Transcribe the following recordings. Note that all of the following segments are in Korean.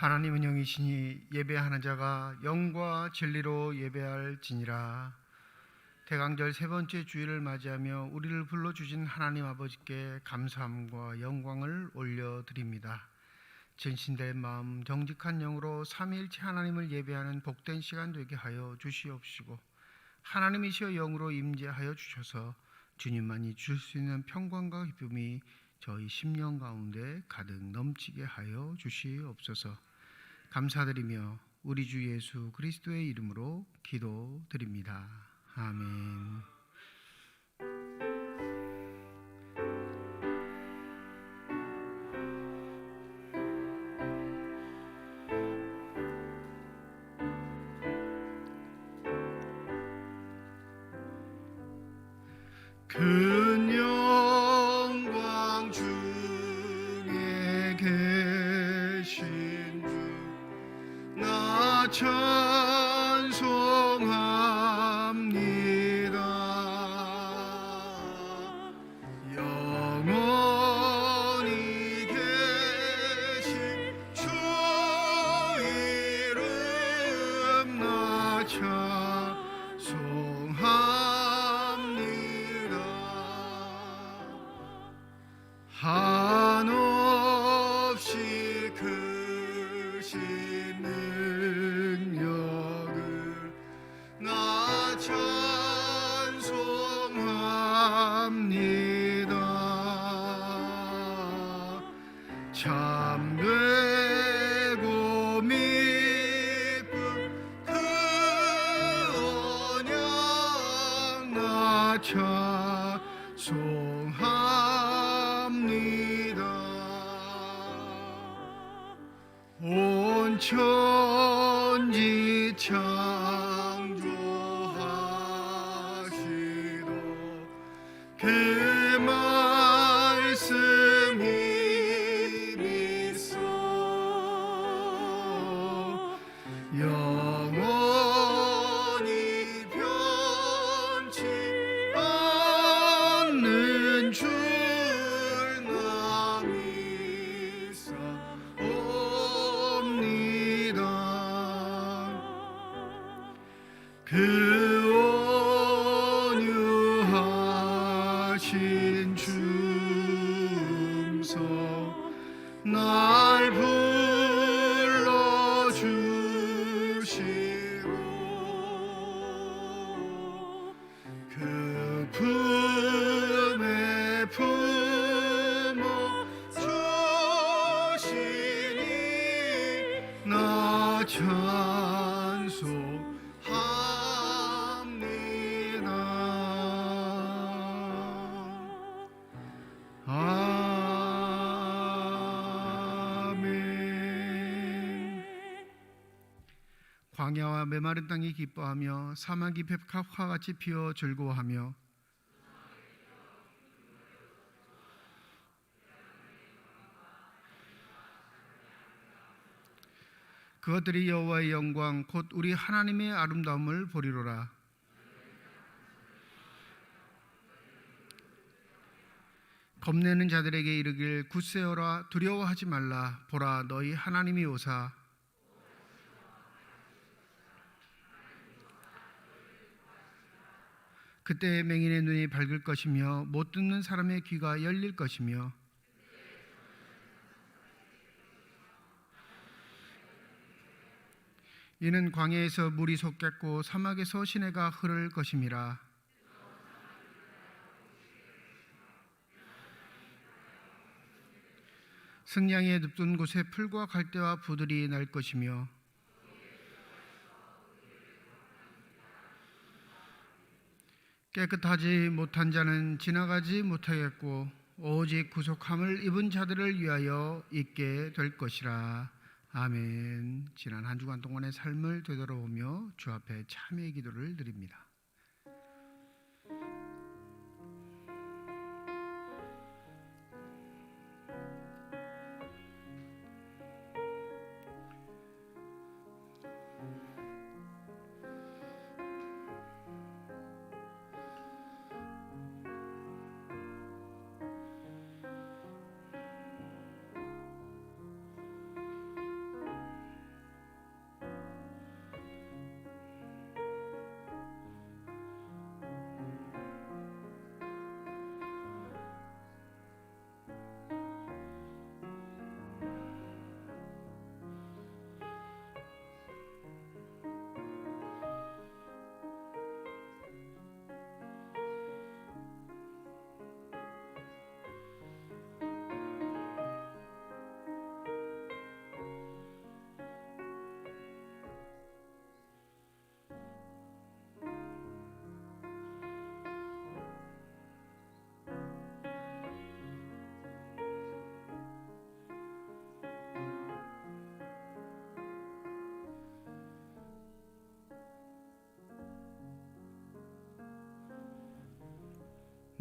하나님은 영이시니 예배하는 자가 영과 진리로 예배할지니라. 대강절 세 번째 주일을 맞이하며 우리를 불러주신 하나님 아버지께 감사함과 영광을 올려드립니다. 진실된 마음 정직한 영으로 삼위일체 하나님을 예배하는 복된 시간 되게 하여 주시옵시고, 하나님이시여 영으로 임재하여 주셔서 주님만이 주실 수 있는 평강과 기쁨이 저희 심령 가운데 가득 넘치게 하여 주시옵소서. 감사드리며 우리 주 예수 그리스도의 이름으로 기도드립니다. 아멘. 큰 영광 중에 계신 주 나 찬송합니다. 영원히 계신 주 이름 나 찬송합니다. 한없이 크신 능력을 나 찬송합니다. 참되고 미쁜 그 언약 나 찬송합니다. 온 천지 창조하시도 그 말씀 힘이 있어 영원히 변치 않는 줄 나 믿사옵니다. 그 온유하신 중성 날 불러주시고 그 품에 품어 주시니 나 찬송합니다. 아멘. 광야와 메마른 땅이 기뻐하며 사막이 백합화 같이 피어 즐거워하며 그것들이 여호와의 영광 곧 우리 하나님의 아름다움을 보리로라. 겁내는 자들에게 이르길 굳세어라 두려워하지 말라. 보라 너희 하나님이 오사 그때 맹인의 눈이 밝을 것이며 못 듣는 사람의 귀가 열릴 것이며 이는 광야에서 물이 솟겠고 사막에서 시내가 흐를 것임이라. 승냥이에 눕둔 곳에 풀과 갈대와 부들이 날 것이며 깨끗하지 못한 자는 지나가지 못하겠고 오직 구속함을 입은 자들을 위하여 있게 될 것이라. 아멘. 지난 한 주간 동안의 삶을 되돌아보며 주 앞에 참회의 기도를 드립니다.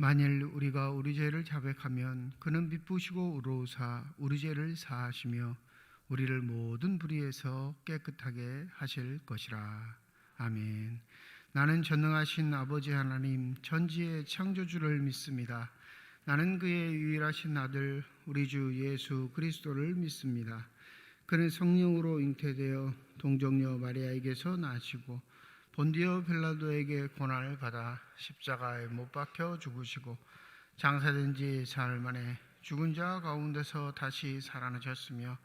만일 우리가 우리 죄를 자백하면 그는 미쁘시고 의로우사 우리 죄를 사하시며 우리를 모든 불의에서 깨끗하게 하실 것이라. 아멘. 나는 전능하신 아버지 하나님 천지의 창조주를 믿습니다. 나는 그의 유일하신 아들 우리 주 예수 그리스도를 믿습니다. 그는 성령으로 잉태되어 동정녀 마리아에게서 나시고 본디오 빌라도에게 고난을 받아 십자가에 못 박혀 죽으시고 장사된 지 사흘 만에 죽은 자 가운데서 다시 살아나셨으며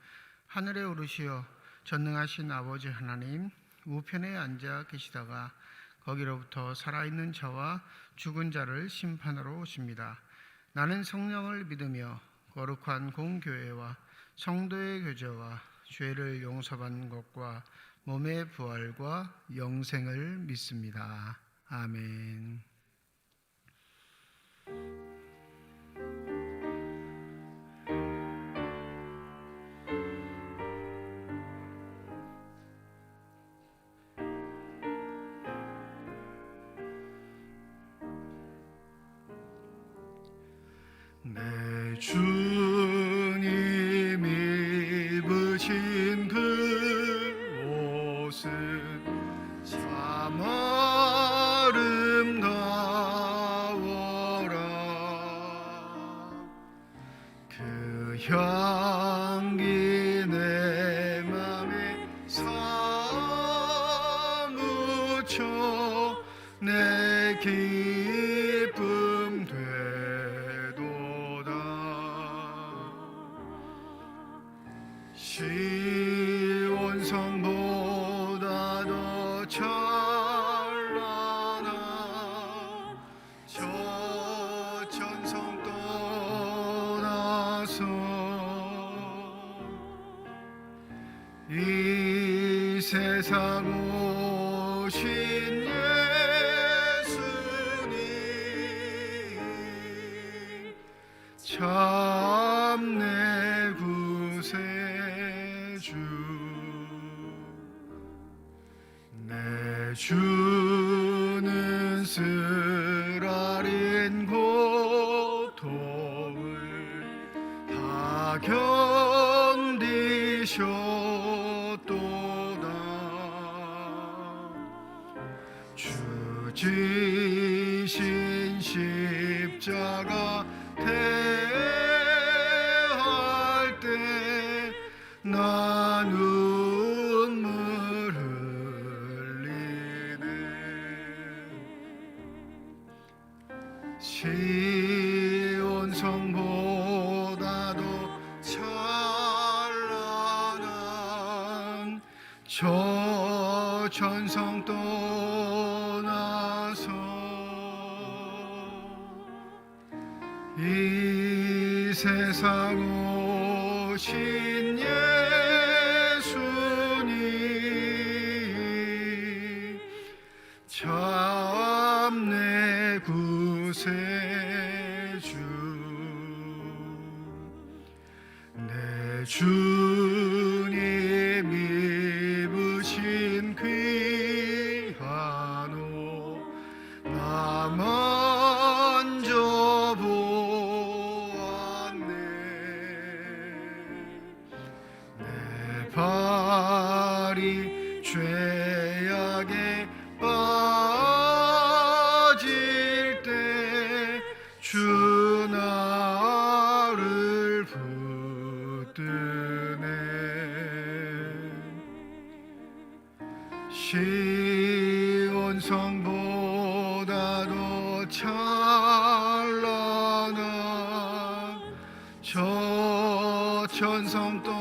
하늘에 오르시어 전능하신 아버지 하나님 우편에 앉아 계시다가 거기로부터 살아있는 자와 죽은 자를 심판하러 오십니다. 나는 성령을 믿으며 거룩한 공교회와 성도의 교제와 죄를 용서받는 것과 몸의 부활과 영생을 믿습니다. 아멘. 내 주님 입으신 그 옷은 참 아름다워라. 그 향기 내 맘에 사무쳐 내 기쁨 되도다. 시온성보다 더 찬란한 저 천성 떠나서 이 세상 오신 예수님 참 내 구세주. 내 주는 쓰라린 고통을 다 견디셨도다. 주 지신 십자가 대할 때 나 눈물 흘리네. 시온성보다도 찬란한 저 천성 떠나서 이 세상 오신 예수님 참 내 구세주. 내 주님 입으신 귀한 옷 나 만져보았네. 내 발이 죄악에 빠질 때 주 나를 붙드네. 시온성보다도 찬란한 저 천성 떠나서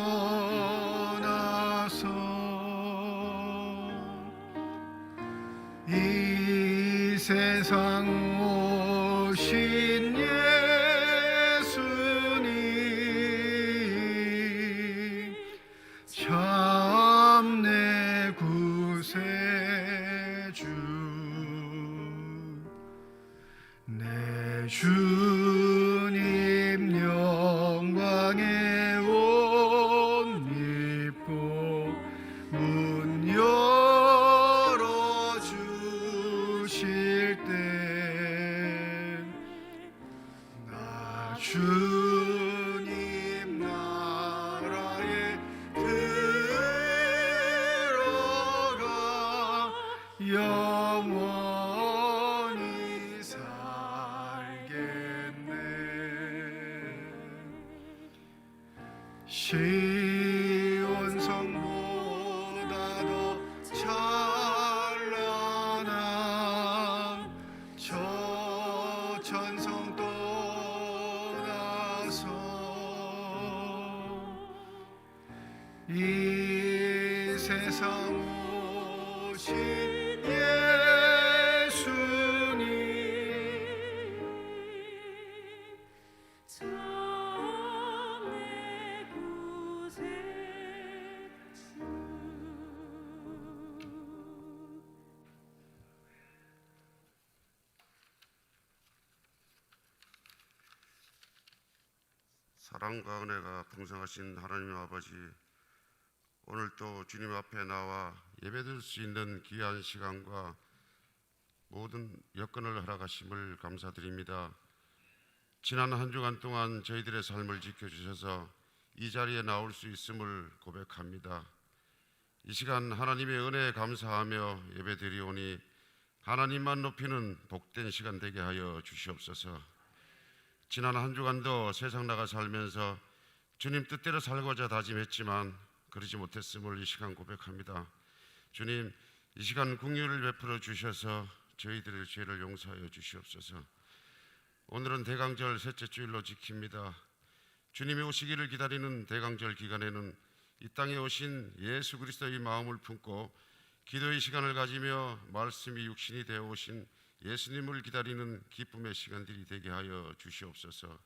이 세상 오신 예수님 참 내 구세주. 내 주님 영광의 옷 입고 문 열어주실 때 영원히 살겠네. 시온성보다 더 찬란한 저 천성 떠나서 이 세상 오신 예수님 내 구세주. 사랑과 은혜가 풍성하신 하나님 아버지, 오늘 또 주님 앞에 나와 예배드릴 수 있는 귀한 시간과 모든 여건을 허락하심을 감사드립니다. 지난 한 주간 동안 저희들의 삶을 지켜주셔서 이 자리에 나올 수 있음을 고백합니다. 이 시간 하나님의 은혜에 감사하며 예배드리오니 하나님만 높이는 복된 시간 되게 하여 주시옵소서. 지난 한 주간도 세상 나가 살면서 주님 뜻대로 살고자 다짐했지만 그러지 못했음을 이 시간 고백합니다. 주님, 이 시간 긍휼을 베풀어 주셔서 저희들의 죄를 용서하여 주시옵소서. 오늘은 대강절 셋째 주일로 지킵니다. 주님이 오시기를 기다리는 대강절 기간에는 이 땅에 오신 예수 그리스도의 마음을 품고 기도의 시간을 가지며 말씀이 육신이 되어 오신 예수님을 기다리는 기쁨의 시간들이 되게 하여 주시옵소서.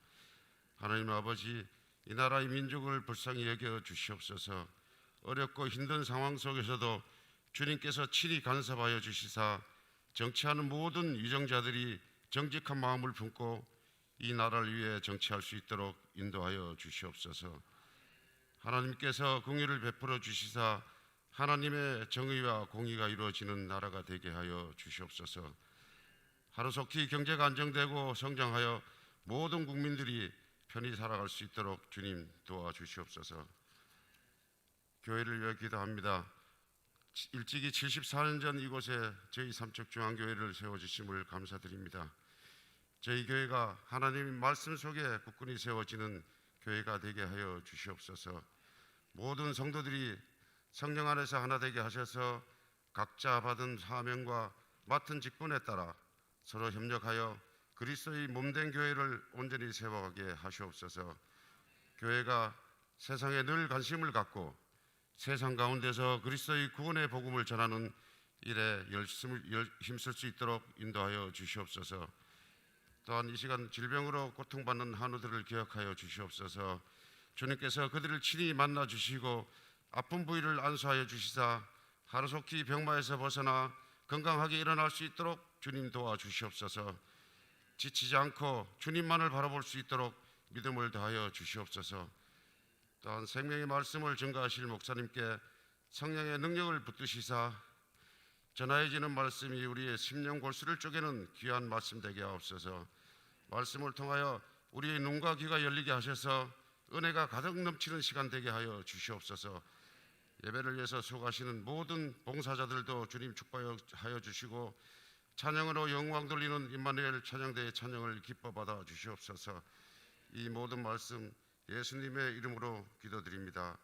하나님 아버지, 이 나라의 민족을 불쌍히 여겨 주시옵소서. 어렵고 힘든 상황 속에서도 주님께서 친히 간섭하여 주시사 정치하는 모든 위정자들이 정직한 마음을 품고 이 나라를 위해 정치할 수 있도록 인도하여 주시옵소서. 하나님께서 긍휼을 베풀어 주시사 하나님의 정의와 공의가 이루어지는 나라가 되게 하여 주시옵소서. 하루속히 경제가 안정되고 성장하여 모든 국민들이 편히 살아갈 수 있도록 주님 도와주시옵소서. 교회를 위해 기도합니다. 일찍이 74년 전 이곳에 저희 삼척중앙교회를 세워주심을 감사드립니다. 저희 교회가 하나님의 말씀 속에 굳건히 세워지는 교회가 되게 하여 주시옵소서. 모든 성도들이 성령 안에서 하나 되게 하셔서 각자 받은 사명과 맡은 직분에 따라 서로 협력하여 그리스도의 몸된 교회를 온전히 세워가게 하시옵소서. 교회가 세상에 늘 관심을 갖고 세상 가운데서 그리스도의 구원의 복음을 전하는 일에 힘쓸 수 있도록 인도하여 주시옵소서. 또한 이 시간 질병으로 고통받는 한우들을 기억하여 주시옵소서. 주님께서 그들을 친히 만나 주시고 아픈 부위를 안수하여 주시사 하루속히 병마에서 벗어나 건강하게 일어날 수 있도록 주님 도와주시옵소서. 지치지 않고 주님만을 바라볼 수 있도록 믿음을 더하여 주시옵소서. 또한 생명의 말씀을 증거하실 목사님께 성령의 능력을 붙드시사 전하여지는 말씀이 우리의 심령 골수를 쪼개는 귀한 말씀 되게 하옵소서. 말씀을 통하여 우리의 눈과 귀가 열리게 하셔서 은혜가 가득 넘치는 시간 되게 하여 주시옵소서. 예배를 위해서 수고하시는 모든 봉사자들도 주님 축복하여 주시고 찬양으로 영광 돌리는 임마누엘 찬양대의 찬양을 기뻐 받아 주시옵소서. 이 모든 말씀 예수님의 이름으로 기도드립니다.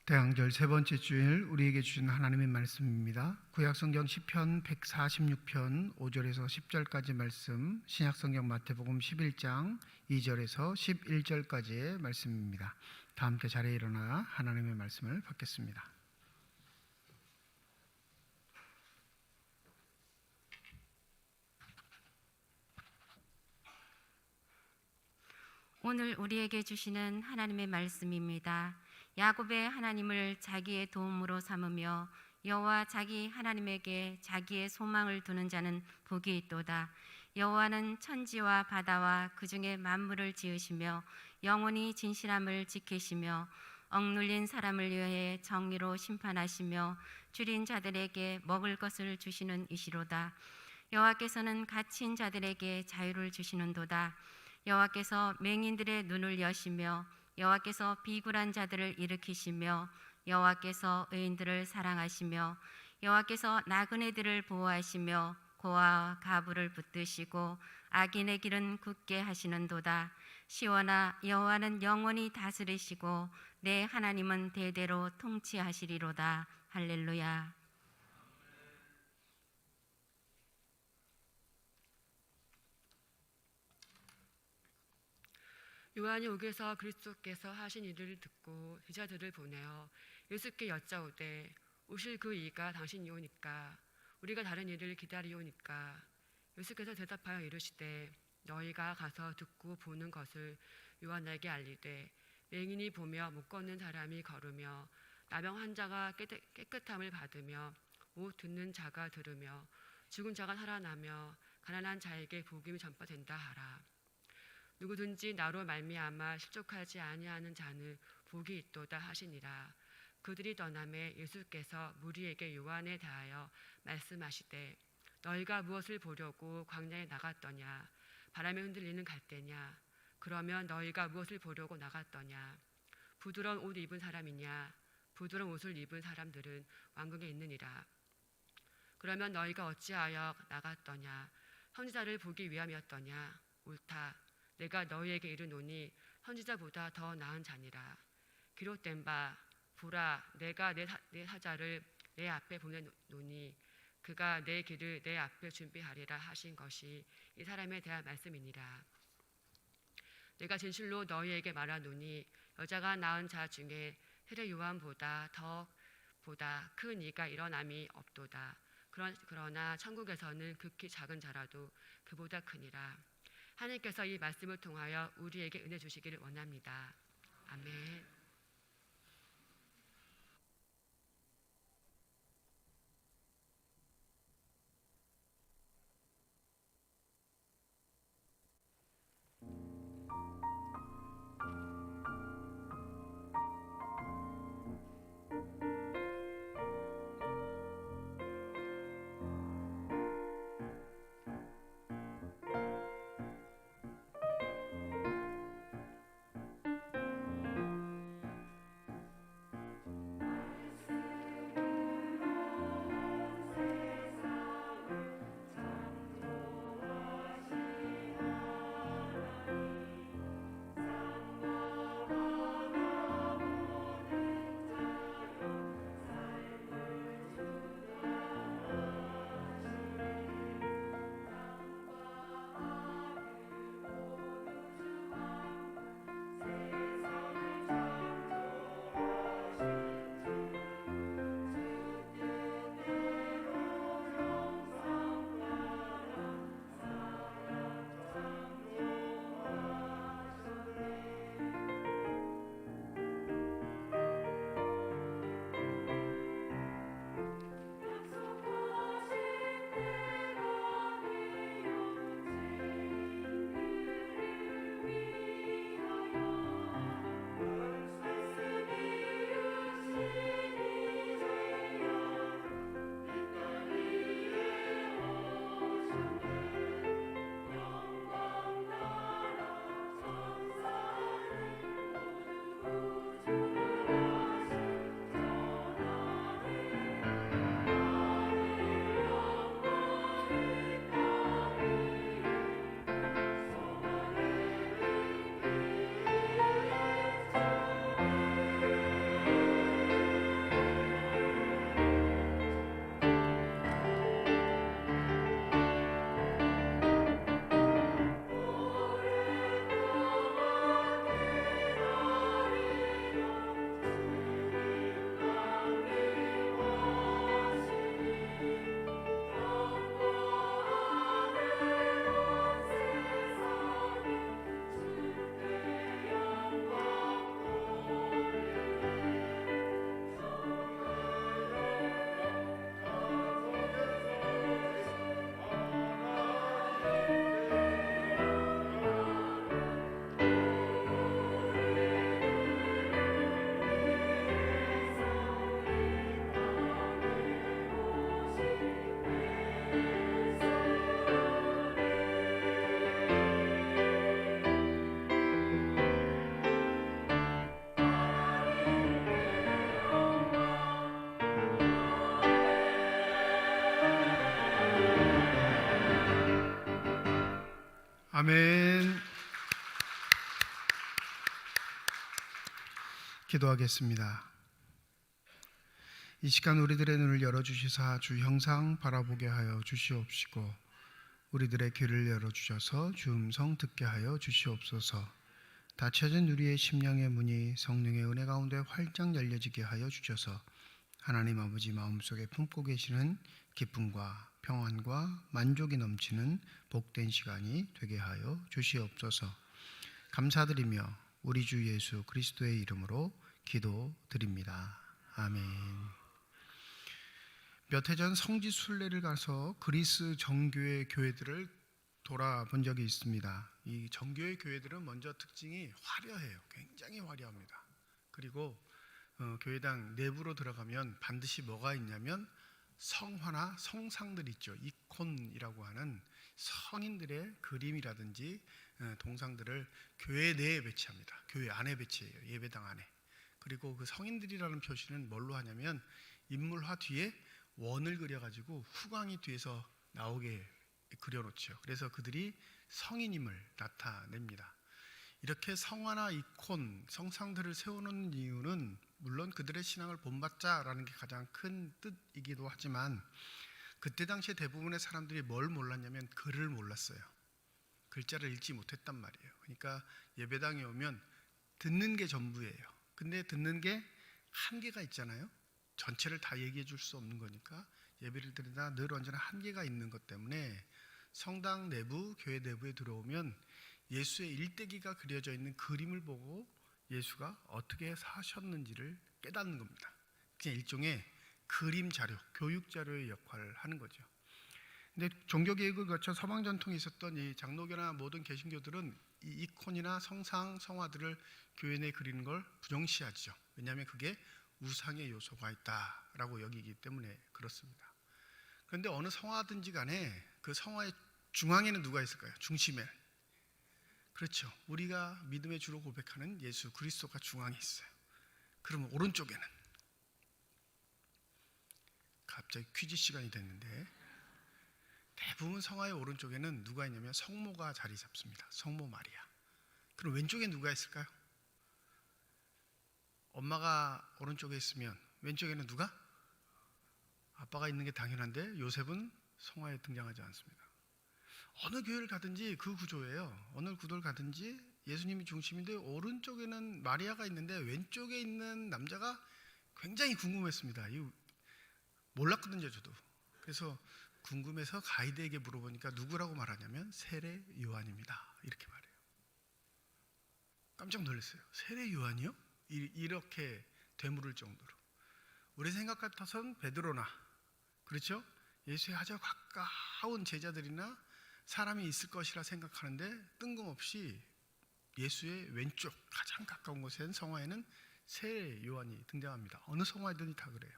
대강절 세 번째 주일 우리에게 주신 하나님의 말씀입니다. 구약성경 시편 146편 5절에서 10절까지 말씀, 신약성경 마태복음 11장 2절에서 11절까지의 말씀입니다. 다 함께 자리에 일어나 하나님의 말씀을 받겠습니다. 오늘 우리에게 주시는 하나님의 말씀입니다. 야곱의 하나님을 자기의 도움으로 삼으며 여호와 자기 하나님에게 자기의 소망을 두는 자는 복이 있도다. 여호와는 천지와 바다와 그 중에 만물을 지으시며 영원히 진실함을 지키시며 억눌린 사람을 위해 정의로 심판하시며 줄인 자들에게 먹을 것을 주시는 이시로다. 여호와께서는 갇힌 자들에게 자유를 주시는도다. 여호와께서 맹인들의 눈을 여시며 여호와께서 비굴한 자들을 일으키시며 여호와께서 의인들을 사랑하시며 여호와께서 나그네들을 보호하시며 고아와 가부를 붙드시고 악인의 길은 굳게 하시는도다. 시온아, 여호와는 영원히 다스리시고 내 하나님은 대대로 통치하시리로다. 할렐루야. 요한이 옥에서 그리스도께서 하신 일을 듣고 제자들을 보내어 예수께 여짜오되 오실 그 이가 당신이오니까 우리가 다른 일을 기다리오니까. 예수께서 대답하여 이르시되 너희가 가서 듣고 보는 것을 요한에게 알리되 맹인이 보며 못 걷는 사람이 걸으며 나병 환자가 깨끗함을 받으며 못 듣는 자가 들으며 죽은 자가 살아나며 가난한 자에게 복음이 전파된다 하라. 누구든지 나로 말미암아 실족하지 아니하는 자는 복이 있도다 하시니라. 그들이 떠나매 예수께서 무리에게 요한에 대하여 말씀하시되 너희가 무엇을 보려고 광야에 나갔더냐? 바람에 흔들리는 갈대냐? 그러면 너희가 무엇을 보려고 나갔더냐? 부드러운 옷 입은 사람이냐? 부드러운 옷을 입은 사람들은 왕궁에 있느니라. 그러면 너희가 어찌하여 나갔더냐? 선지자를 보기 위함이었더냐? 옳다. 내가 너희에게 이르노니 선지자보다 더 나은 자니라. 기록된 바 보라, 내가 내 사자를 내 앞에 보내노니 그가 내 길을 내 앞에 준비하리라 하신 것이 이 사람에 대한 말씀이니라. 내가 진실로 너희에게 말하노니 여자가 낳은 자 중에 세례 요한보다 큰 이가 일어남이 없도다. 그러나 천국에서는 극히 작은 자라도 그보다 크니라. 하나님께서 이 말씀을 통하여 우리에게 은혜 주시기를 원합니다. 아멘. 아멘. 기도하겠습니다. 이 시간 우리들의 눈을 열어주시사 주 형상 바라보게 하여 주시옵시고 우리들의 귀를 열어주셔서 주 음성 듣게 하여 주시옵소서. 닫혀진 우리의 심령의 문이 성령의 은혜 가운데 활짝 열려지게 하여 주셔서 하나님 아버지 마음속에 품고 계시는 기쁨과 평안과 만족이 넘치는 복된 시간이 되게 하여 주시옵소서. 감사드리며 우리 주 예수 그리스도의 이름으로 기도드립니다. 아멘. 몇 해 전 성지 순례를 가서 그리스 정교회 교회들을 돌아본 적이 있습니다. 이 정교회 교회들은 먼저 특징이 화려해요. 굉장히 화려합니다. 그리고 교회당 내부로 들어가면 반드시 뭐가 있냐면 성화나 성상들 있죠. 이콘이라고 하는 성인들의 그림이라든지 동상들을 교회 내에 배치합니다. 교회 안에 배치해요. 예배당 안에. 그리고 그 성인들이라는 표시는 뭘로 하냐면 인물화 뒤에 원을 그려가지고 후광이 뒤에서 나오게 그려놓죠. 그래서 그들이 성인임을 나타냅니다. 이렇게 성화나 이콘, 성상들을 세우는 이유는 물론 그들의 신앙을 본받자라는 게 가장 큰 뜻이기도 하지만 그때 당시에 대부분의 사람들이 뭘 몰랐냐면 글을 몰랐어요. 글자를 읽지 못했단 말이에요. 그러니까 예배당에 오면 듣는 게 전부예요. 근데 듣는 게 한계가 있잖아요. 전체를 다 얘기해 줄 수 없는 거니까 예배를 드리다 늘 언제나 한계가 있는 것 때문에 성당 내부, 교회 내부에 들어오면 예수의 일대기가 그려져 있는 그림을 보고 예수가 어떻게 사셨는지를 깨닫는 겁니다. 그냥 일종의 그림 자료, 교육 자료의 역할을 하는 거죠. 근데 종교 개혁을 거쳐 서방 전통에 있었던 이 장로교나 모든 개신교들은 이 이콘이나 성상, 성화들을 교회 내에 그리는 걸 부정시하죠. 왜냐하면 그게 우상의 요소가 있다라고 여기기 때문에 그렇습니다. 그런데 어느 성화든지 간에 그 성화의 중앙에는 누가 있을까요? 중심에. 그렇죠. 우리가 믿음의 주로 고백하는 예수 그리스도가 중앙에 있어요. 그러면 오른쪽에는 갑자기 퀴즈 시간이 됐는데 대부분 성화의 오른쪽에는 누가 있냐면 성모가 자리 잡습니다. 성모 마리아. 그럼 왼쪽에 누가 있을까요? 엄마가 오른쪽에 있으면 왼쪽에는 누가? 아빠가 있는 게 당연한데 요셉은 성화에 등장하지 않습니다. 어느 교회를 가든지 그 구조예요. 어느 구도를 가든지 예수님이 중심인데 오른쪽에는 마리아가 있는데 왼쪽에 있는 남자가 굉장히 궁금했습니다. 몰랐거든요, 저도. 그래서 궁금해서 가이드에게 물어보니까 누구라고 말하냐면 세례 요한입니다. 이렇게 말해요. 깜짝 놀랐어요. 세례 요한이요? 이렇게 되물을 정도로. 우리 생각 같아선 베드로나, 그렇죠? 예수의 아주 가까운 제자들이나 사람이 있을 것이라 생각하는데 뜬금없이 예수의 왼쪽 가장 가까운 곳엔 성화에는 세례 요한이 등장합니다. 어느 성화이든지 다 그래요.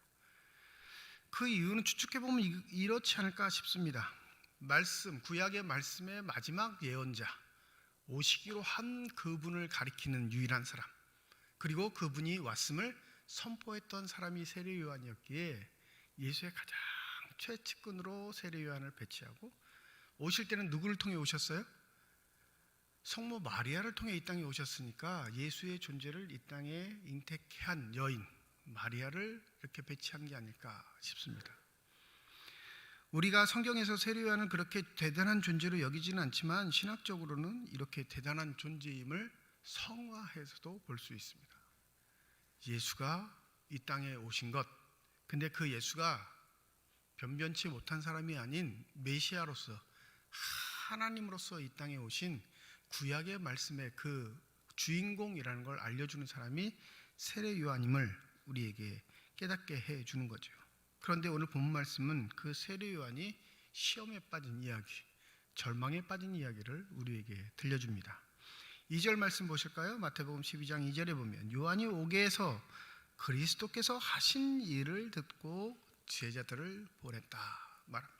그 이유는 추측해보면 이렇지 않을까 싶습니다. 말씀, 구약의 말씀의 마지막 예언자, 오시기로 한 그분을 가리키는 유일한 사람, 그리고 그분이 왔음을 선포했던 사람이 세례 요한이었기에 예수의 가장 최측근으로 세례 요한을 배치하고 오실 때는 누구를 통해 오셨어요? 성모 마리아를 통해 이 땅에 오셨으니까 예수의 존재를 이 땅에 잉태한 여인 마리아를 이렇게 배치한 게 아닐까 싶습니다. 우리가 성경에서 세례 요한은 그렇게 대단한 존재로 여기지는 않지만 신학적으로는 이렇게 대단한 존재임을 성화해서도 볼 수 있습니다. 예수가 이 땅에 오신 것, 근데 그 예수가 변변치 못한 사람이 아닌 메시아로서 하나님으로서 이 땅에 오신 구약의 말씀의 그 주인공이라는 걸 알려주는 사람이 세례 요한임을 우리에게 깨닫게 해주는 거죠. 그런데 오늘 본 말씀은 그 세례 요한이 시험에 빠진 이야기, 절망에 빠진 이야기를 우리에게 들려줍니다. 2절 말씀 보실까요? 마태복음 12장 2절에 보면 요한이 오게 해서 그리스도께서 하신 일을 듣고 제자들을 보냈다 말합니다.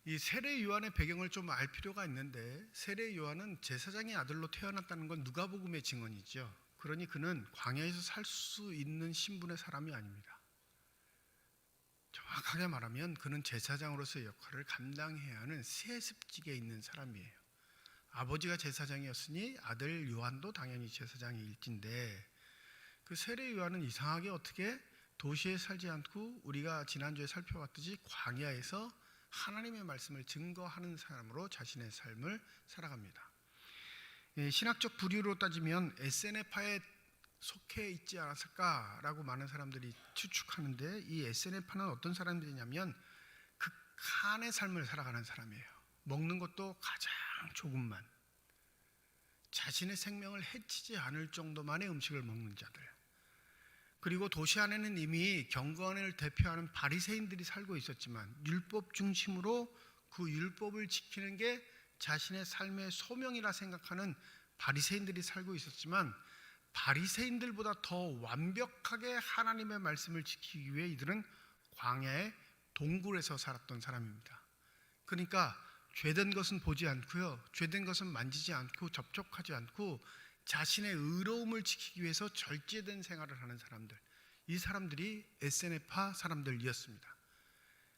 이 세례 요한의 배경을 좀 알 필요가 있는데 세례 요한은 제사장의 아들로 태어났다는 건 누가복음의 증언이죠. 그러니 그는 광야에서 살 수 있는 신분의 사람이 아닙니다. 정확하게 말하면 그는 제사장으로서의 역할을 감당해야 하는 세습직에 있는 사람이에요. 아버지가 제사장이었으니 아들 요한도 당연히 제사장일진데, 그 세례 요한은 이상하게 어떻게 도시에 살지 않고 우리가 지난주에 살펴봤듯이 광야에서 하나님의 말씀을 증거하는 사람으로 자신의 삶을 살아갑니다. 신학적 부류로 따지면 SNF파에 속해 있지 않았을까라고 많은 사람들이 추측하는데, 이 SNF파는 어떤 사람들이냐면 극한의 삶을 살아가는 사람이에요. 먹는 것도 가장 조금만, 자신의 생명을 해치지 않을 정도만의 음식을 먹는 자들. 그리고 도시 안에는 이미 경건을 대표하는 바리새인들이 살고 있었지만 율법 중심으로 그 율법을 지키는 게 자신의 삶의 소명이라 생각하는 바리새인들이 살고 있었지만, 바리새인들보다 더 완벽하게 하나님의 말씀을 지키기 위해 이들은 광야의 동굴에서 살았던 사람입니다. 그러니까 죄된 것은 보지 않고요, 죄된 것은 만지지 않고 접촉하지 않고 자신의 의로움을 지키기 위해서 절제된 생활을 하는 사람들, 이 사람들이 SNF파 사람들이었습니다.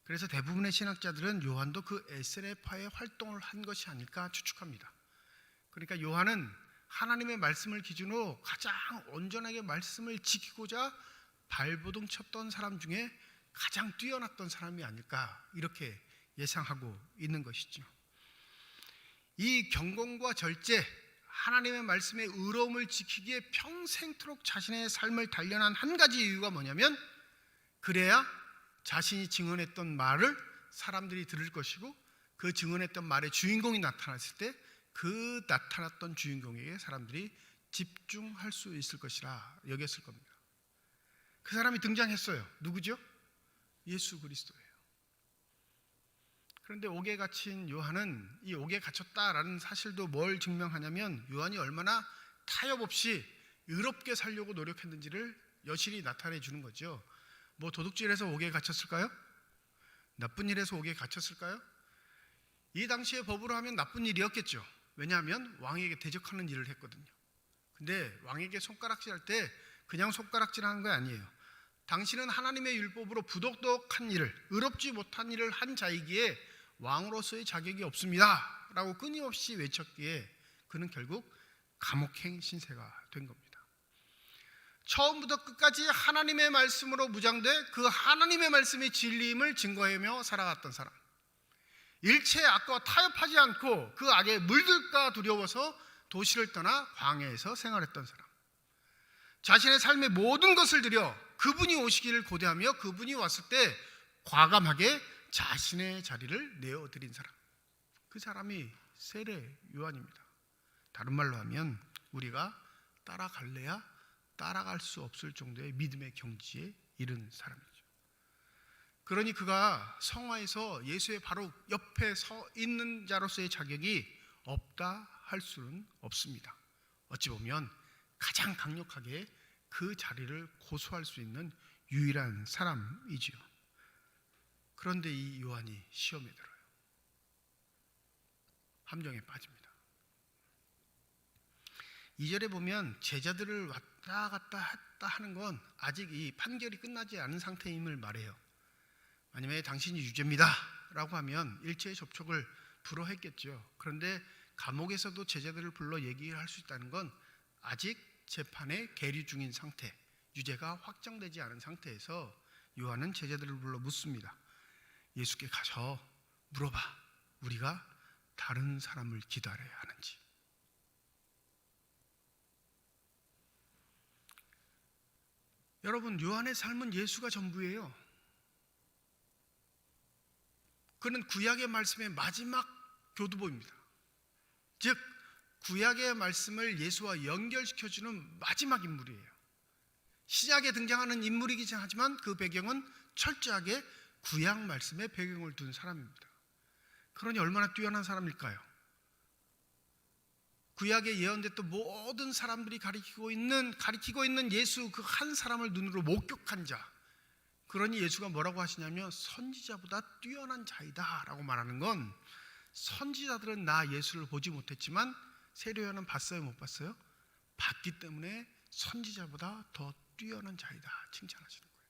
그래서 대부분의 신학자들은 요한도 그 SNF파의 활동을 한 것이 아닐까 추측합니다. 그러니까 요한은 하나님의 말씀을 기준으로 가장 온전하게 말씀을 지키고자 발버둥 쳤던 사람 중에 가장 뛰어났던 사람이 아닐까, 이렇게 예상하고 있는 것이죠. 이 경건과 절제, 하나님의 말씀의 의로움을 지키기에 평생토록 자신의 삶을 단련한 한 가지 이유가 뭐냐면, 그래야 자신이 증언했던 말을 사람들이 들을 것이고, 그 증언했던 말의 주인공이 나타났을 때 그 나타났던 주인공에게 사람들이 집중할 수 있을 것이라 여겼을 겁니다. 그 사람이 등장했어요. 누구죠? 예수 그리스도예요. 그런데 옥에 갇힌 요한은 이 옥에 갇혔다라는 사실도 뭘 증명하냐면, 요한이 얼마나 타협 없이 의롭게 살려고 노력했는지를 여실히 나타내 주는 거죠. 뭐 도둑질해서 옥에 갇혔을까요? 나쁜 일에서 옥에 갇혔을까요? 이 당시의 법으로 하면 나쁜 일이었겠죠. 왜냐하면 왕에게 대적하는 일을 했거든요. 근데 왕에게 손가락질할 때 그냥 손가락질하는 거 아니에요. 당신은 하나님의 율법으로 부도덕한 일을, 의롭지 못한 일을 한 자이기에 왕으로서의 자격이 없습니다 라고 끊임없이 외쳤기에 그는 결국 감옥행 신세가 된 겁니다. 처음부터 끝까지 하나님의 말씀으로 무장돼 그 하나님의 말씀의 진리임을 증거하며 살아갔던 사람, 일체의 악과 타협하지 않고 그 악에 물들까 두려워서 도시를 떠나 광야에서 생활했던 사람, 자신의 삶의 모든 것을 들여 그분이 오시기를 고대하며 그분이 왔을 때 과감하게 자신의 자리를 내어드린 사람, 그 사람이 세례 요한입니다. 다른 말로 하면 우리가 따라갈래야 따라갈 수 없을 정도의 믿음의 경지에 이른 사람이죠. 그러니 그가 성화에서 예수의 바로 옆에 서 있는 자로서의 자격이 없다 할 수는 없습니다. 어찌 보면 가장 강력하게 그 자리를 고수할 수 있는 유일한 사람이지요. 그런데 이 요한이 시험에 들어요. 함정에 빠집니다. 2절에 보면 제자들을 왔다 갔다 했다 하는 건 아직 이 판결이 끝나지 않은 상태임을 말해요. 아니면 당신이 유죄입니다 라고 하면 일체의 접촉을 불허했겠죠. 그런데 감옥에서도 제자들을 불러 얘기를 할 수 있다는 건 아직 재판에 계류 중인 상태, 유죄가 확정되지 않은 상태에서 요한은 제자들을 불러 묻습니다. 예수께 가서 물어봐, 우리가 다른 사람을 기다려야 하는지. 여러분, 요한의 삶은 예수가 전부예요. 그는 구약의 말씀의 마지막 교두보입니다. 즉 구약의 말씀을 예수와 연결시켜주는 마지막 인물이에요. 시작에 등장하는 인물이긴 하지만 그 배경은 철저하게 구약 말씀의 배경을 둔 사람입니다. 그러니 얼마나 뛰어난 사람일까요? 구약에 예언됐던 모든 사람들이 가리키고 있는 예수 그 한 사람을 눈으로 목격한 자. 그러니 예수가 뭐라고 하시냐면 선지자보다 뛰어난 자이다 라고 말하는 건, 선지자들은 나 예수를 보지 못했지만 세례 요한은 봤어요, 못 봤어요? 봤기 때문에 선지자보다 더 뛰어난 자이다 칭찬하시는 거예요.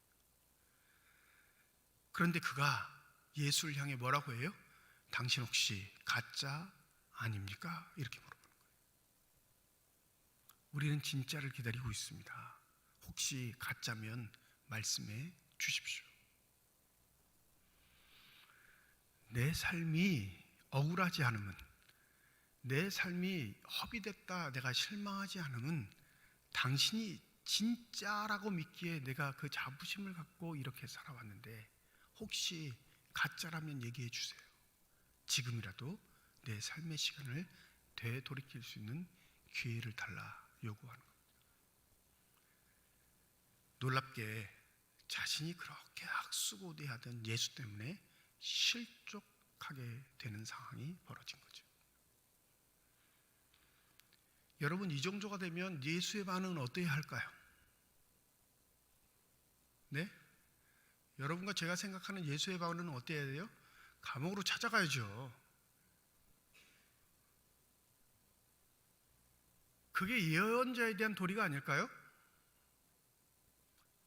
그런데 그가 예수를 향해 뭐라고 해요? 당신 혹시 가짜 아닙니까? 이렇게 물어보는 거예요. 우리는 진짜를 기다리고 있습니다. 혹시 가짜면 말씀해 주십시오. 내 삶이 억울하지 않으면, 내 삶이 허비됐다, 내가 실망하지 않으면 당신이 진짜라고 믿기에 내가 그 자부심을 갖고 이렇게 살아왔는데 혹시 가짜라면 얘기해 주세요. 지금이라도 내 삶의 시간을 되돌이킬 수 있는 기회를 달라 요구하는 겁니다. 놀랍게 자신이 그렇게 학수고대하던 예수 때문에 실족하게 되는 상황이 벌어진 거죠. 여러분, 이 정도가 되면 예수의 반응은 어떠해야 할까요? 네? 여러분과 제가 생각하는 예수의 반응은 어때야 돼요? 감옥으로 찾아가야죠. 그게 예언자에 대한 도리가 아닐까요?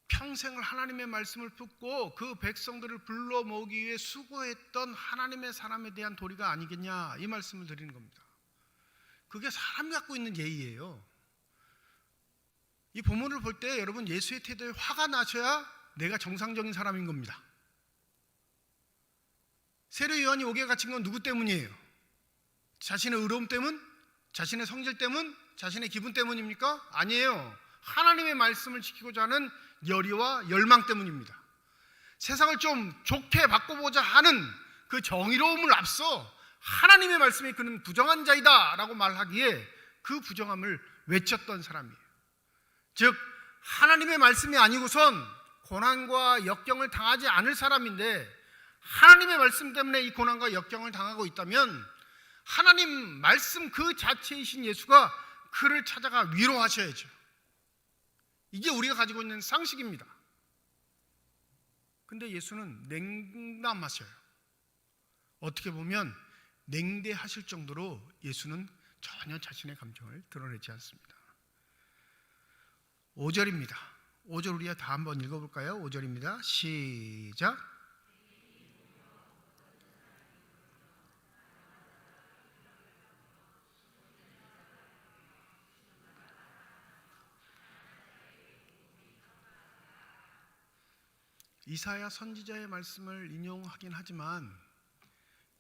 평생을 하나님의 말씀을 듣고 그 백성들을 불러 모으기 위해 수고했던 하나님의 사람에 대한 도리가 아니겠냐, 이 말씀을 드리는 겁니다. 그게 사람이 갖고 있는 예의예요. 이 본문을 볼 때 여러분, 예수의 태도에 화가 나셔야 내가 정상적인 사람인 겁니다. 세례 요한이 옥에 갇힌 건 누구 때문이에요? 자신의 의로움 때문? 자신의 성질 때문? 자신의 기분 때문입니까? 아니에요. 하나님의 말씀을 지키고자 하는 열의와 열망 때문입니다. 세상을 좀 좋게 바꿔보자 하는 그 정의로움을 앞서 하나님의 말씀이 그는 부정한 자이다 라고 말하기에 그 부정함을 외쳤던 사람이에요. 즉 하나님의 말씀이 아니고선 고난과 역경을 당하지 않을 사람인데, 하나님의 말씀 때문에 이 고난과 역경을 당하고 있다면 하나님 말씀 그 자체이신 예수가 그를 찾아가 위로하셔야죠. 이게 우리가 가지고 있는 상식입니다. 근데 예수는 냉담하셔요. 어떻게 보면 냉대하실 정도로 예수는 전혀 자신의 감정을 드러내지 않습니다. 5절입니다. 5절 우리가 다 한번 읽어볼까요? 5절입니다. 시작. 이사야 선지자의 말씀을 인용하긴 하지만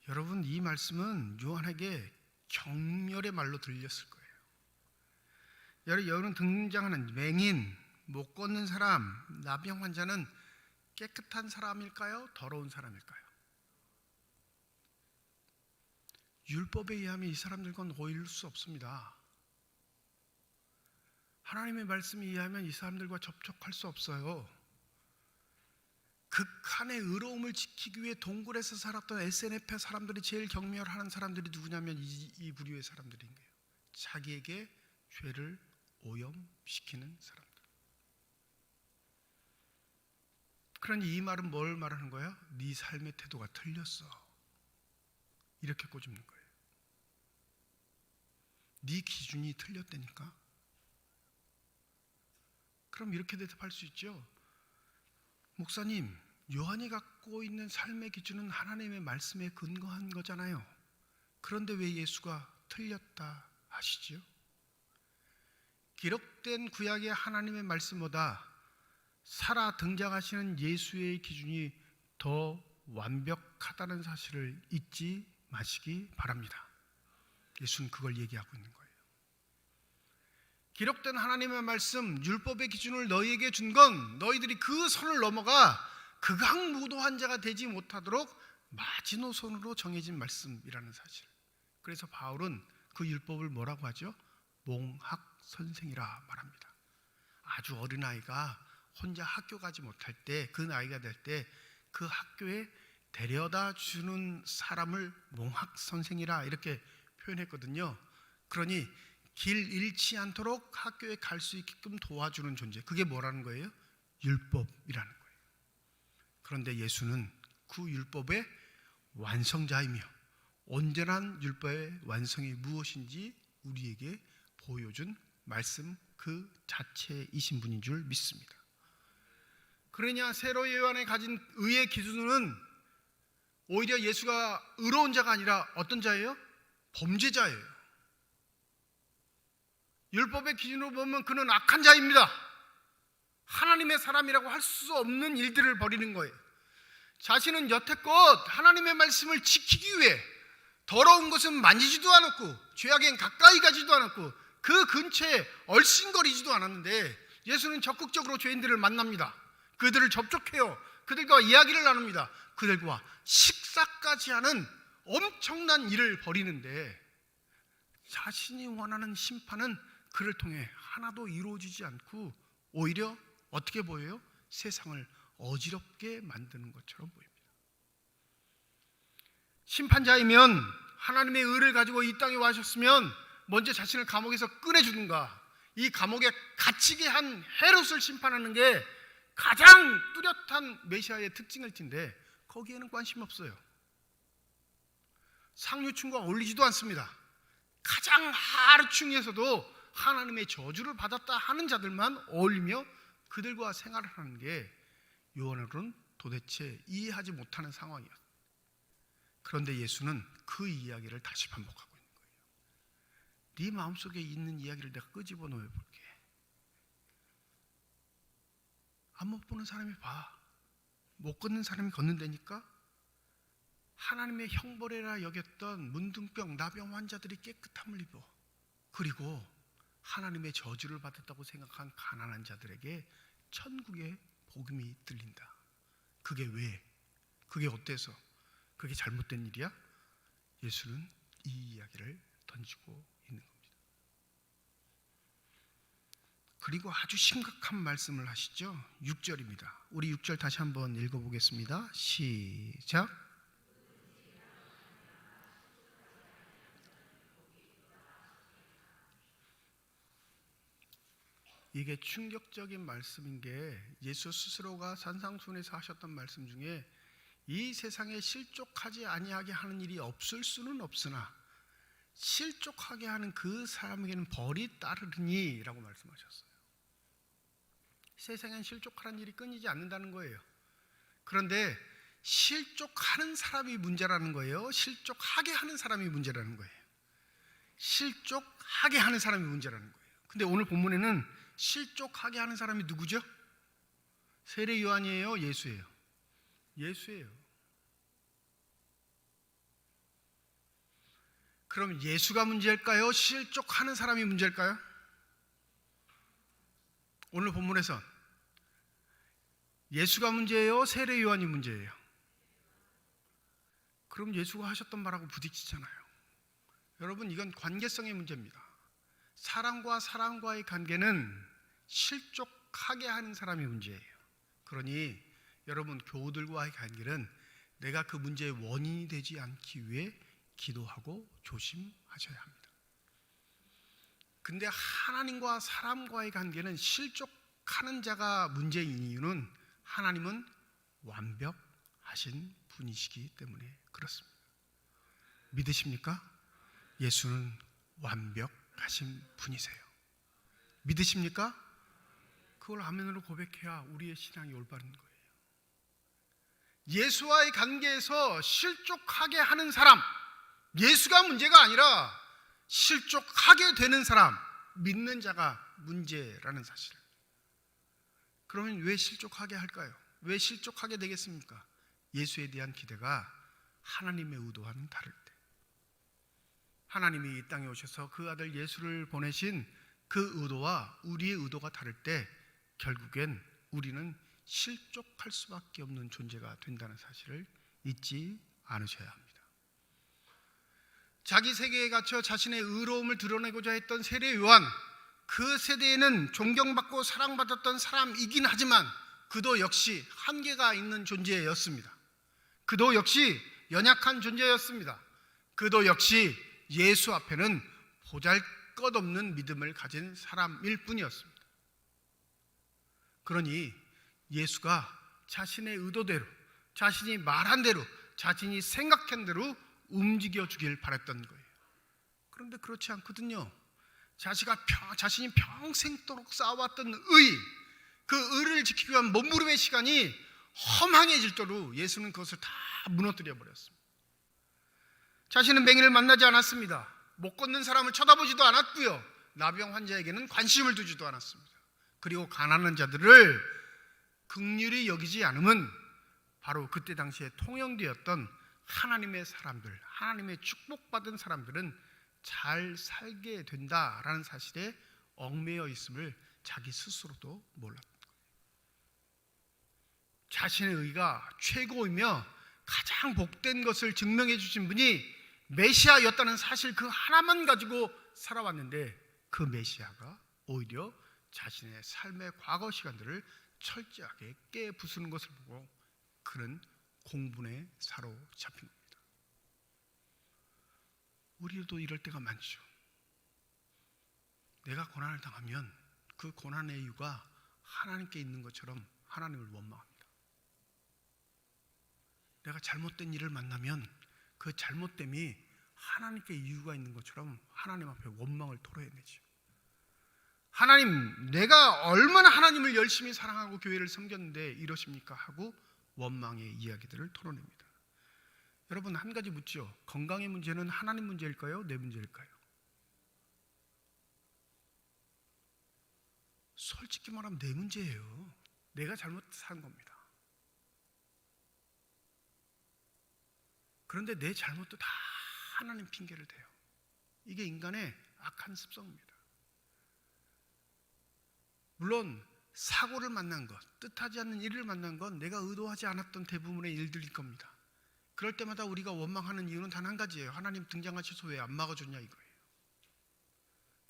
여러분, 이 말씀은 요한에게 경멸의 말로 들렸을 거예요. 여러분, 등장하는 맹인, 못 걷는 사람, 나병 환자는 깨끗한 사람일까요? 더러운 사람일까요? 율법에 의하면 이 사람들과는 어울릴 수 없습니다. 하나님의 말씀에 의하면 이 사람들과 접촉할 수 없어요. 극한의 의로움을 지키기 위해 동굴에서 살았던 SNF의 사람들이 제일 경멸하는 사람들이 누구냐면 이 부류의 사람들인 거예요. 자기에게 죄를 오염시키는 사람들. 그러니 이 말은 뭘 말하는 거야? 네 삶의 태도가 틀렸어, 이렇게 꼬집는 거예요. 네 기준이 틀렸다니까. 그럼 이렇게 대답할 수 있죠. 목사님, 요한이 갖고 있는 삶의 기준은 하나님의 말씀에 근거한 거잖아요. 그런데 왜 예수가 틀렸다 하시지요? 기록된 구약의 하나님의 말씀보다 살아 등장하시는 예수의 기준이 더 완벽하다는 사실을 잊지 마시기 바랍니다. 예수는 그걸 얘기하고 있는 거예요. 기록된 하나님의 말씀, 율법의 기준을 너희에게 준 건 너희들이 그 선을 넘어가 극악무도한 자가 되지 못하도록 마지노선으로 정해진 말씀이라는 사실. 그래서 바울은 그 율법을 뭐라고 하죠? 몽학선생이라 말합니다. 아주 어린아이가 혼자 학교 가지 못할 때, 그 나이가 될 때 그 학교에 데려다 주는 사람을 몽학선생이라 이렇게 표현했거든요. 그러니 길 잃지 않도록 학교에 갈 수 있게끔 도와주는 존재, 그게 뭐라는 거예요? 율법이라는 거예요. 그런데 예수는 그 율법의 완성자이며 온전한 율법의 완성이 무엇인지 우리에게 보여준 말씀 그 자체이신 분인 줄 믿습니다. 그러냐, 세로 요한에 가진 의의 기준은 오히려 예수가 의로운 자가 아니라 어떤 자예요? 범죄자예요. 율법의 기준으로 보면 그는 악한 자입니다. 하나님의 사람이라고 할 수 없는 일들을 벌이는 거예요. 자신은 여태껏 하나님의 말씀을 지키기 위해 더러운 것은 만지지도 않았고 죄악엔 가까이 가지도 않았고 그 근처에 얼씬거리지도 않았는데 예수는 적극적으로 죄인들을 만납니다. 그들을 접촉해요. 그들과 이야기를 나눕니다. 그들과 식사까지 하는 엄청난 일을 벌이는데 자신이 원하는 심판은 그를 통해 하나도 이루어지지 않고 오히려 어떻게 보여요? 세상을 어지럽게 만드는 것처럼 보입니다. 심판자이면 하나님의 의를 가지고 이 땅에 와셨으면 먼저 자신을 감옥에서 꺼내주든가 이 감옥에 갇히게 한 헤롯을 심판하는 게 가장 뚜렷한 메시아의 특징일 텐데 거기에는 관심이 없어요. 상류층과 어울리지도 않습니다. 가장 하류층에서도 하나님의 저주를 받았다 하는 자들만 어울리며 그들과 생활을 하는 게 요한으로는 도대체 이해하지 못하는 상황이었어요. 그런데 예수는 그 이야기를 다시 반복하고 있는 거예요. 네 마음속에 있는 이야기를 내가 끄집어 놓여볼게. 안 못 보는 사람이 봐. 못 걷는 사람이 걷는다니까. 하나님의 형벌이라 여겼던 문둥병, 나병 환자들이 깨끗함을 입어. 그리고 하나님의 저주를 받았다고 생각한 가난한 자들에게 천국의 복음이 들린다. 그게 왜? 그게 어때서? 그게 잘못된 일이야? 예수는 이 이야기를 던지고 있는 겁니다. 그리고 아주 심각한 말씀을 하시죠. 6절입니다. 우리 6절 다시 한번 읽어보겠습니다. 시작. 이게 충격적인 말씀인 게 예수 스스로가 산상수훈에서 하셨던 말씀 중에 이 세상에 실족하지 아니하게 하는 일이 없을 수는 없으나 실족하게 하는 그 사람에게는 벌이 따르니 라고 말씀하셨어요. 세상엔 실족하는 일이 끊이지 않는다는 거예요. 그런데 실족하는 사람이 문제라는 거예요? 실족하게 하는 사람이 문제라는 거예요? 실족하게 하는 사람이 문제라는 거예요. 근데 오늘 본문에는 실족하게 하는 사람이 누구죠? 세례 요한이에요? 예수예요? 예수예요. 그럼 예수가 문제일까요? 실족하는 사람이 문제일까요? 오늘 본문에서 예수가 문제예요? 세례 요한이 문제예요? 그럼 예수가 하셨던 말하고 부딪히잖아요. 여러분, 이건 관계성의 문제입니다. 사람과 사람과의 관계는 실족하게 하는 사람이 문제예요. 그러니 여러분, 교우들과의 관계는 내가 그 문제의 원인이 되지 않기 위해 기도하고 조심하셔야 합니다. 근데 하나님과 사람과의 관계는 실족하는 자가 문제인 이유는 하나님은 완벽하신 분이시기 때문에 그렇습니다. 믿으십니까? 예수는 완벽하신 분이세요. 믿으십니까? 그걸 아멘으로 고백해야 우리의 신앙이 올바른 거예요. 예수와의 관계에서 실족하게 하는 사람, 예수가 문제가 아니라 실족하게 되는 사람, 믿는 자가 문제라는 사실. 그러면 왜 실족하게 할까요? 왜 실족하게 되겠습니까? 예수에 대한 기대가 하나님의 의도와는 다를 때, 하나님이 이 땅에 오셔서 그 아들 예수를 보내신 그 의도와 우리의 의도가 다를 때 결국엔 우리는 실족할 수밖에 없는 존재가 된다는 사실을 잊지 않으셔야 합니다. 자기 세계에 갇혀 자신의 의로움을 드러내고자 했던 세례 요한, 그 세대에는 존경받고 사랑받았던 사람이긴 하지만 그도 역시 한계가 있는 존재였습니다. 그도 역시 연약한 존재였습니다. 그도 역시 예수 앞에는 보잘것없는 믿음을 가진 사람일 뿐이었습니다. 그러니 예수가 자신의 의도대로, 자신이 말한 대로, 자신이 생각한 대로 움직여 주길 바랬던 거예요. 그런데 그렇지 않거든요. 자신이 평생도록 쌓아왔던 의, 그 의를 지키기 위한 몸부림의 시간이 허망해질 도록 예수는 그것을 다 무너뜨려 버렸습니다. 자신은 맹인을 만나지 않았습니다. 못 걷는 사람을 쳐다보지도 않았고요. 나병 환자에게는 관심을 두지도 않았습니다. 그리고 가난한 자들을 긍휼히 여기지 않음은 바로 그때 당시에 통용되었던 하나님의 사람들, 하나님의 축복받은 사람들은 잘 살게 된다라는 사실에 얽매여 있음을 자기 스스로도 몰랐던 거예요. 자신의 의가 최고이며 가장 복된 것을 증명해 주신 분이 메시아였다는 사실 그 하나만 가지고 살아왔는데 그 메시아가 오히려 자신의 삶의 과거 시간들을 철저하게 깨부수는 것을 보고 그는 공분에 사로잡힌 겁니다. 우리도 이럴 때가 많죠. 내가 고난을 당하면 그 고난의 이유가 하나님께 있는 것처럼 하나님을 원망합니다. 내가 잘못된 일을 만나면 그 잘못됨이 하나님께 이유가 있는 것처럼 하나님 앞에 원망을 토로해내죠. 하나님, 내가 얼마나 하나님을 열심히 사랑하고 교회를 섬겼는데 이러십니까? 하고 원망의 이야기들을 토로냅니다. 여러분, 한 가지 묻죠. 건강의 문제는 하나님 문제일까요? 내 문제일까요? 솔직히 말하면 내 문제예요. 내가 잘못 산 겁니다. 그런데 내 잘못도 다 하나님 핑계를 대요. 이게 인간의 악한 습성입니다. 물론 사고를 만난 것, 뜻하지 않는 일을 만난 건 내가 의도하지 않았던 대부분의 일들일 겁니다. 그럴 때마다 우리가 원망하는 이유는 단 한 가지예요. 하나님 등장하셔서 왜 안 막아줬냐 이거예요.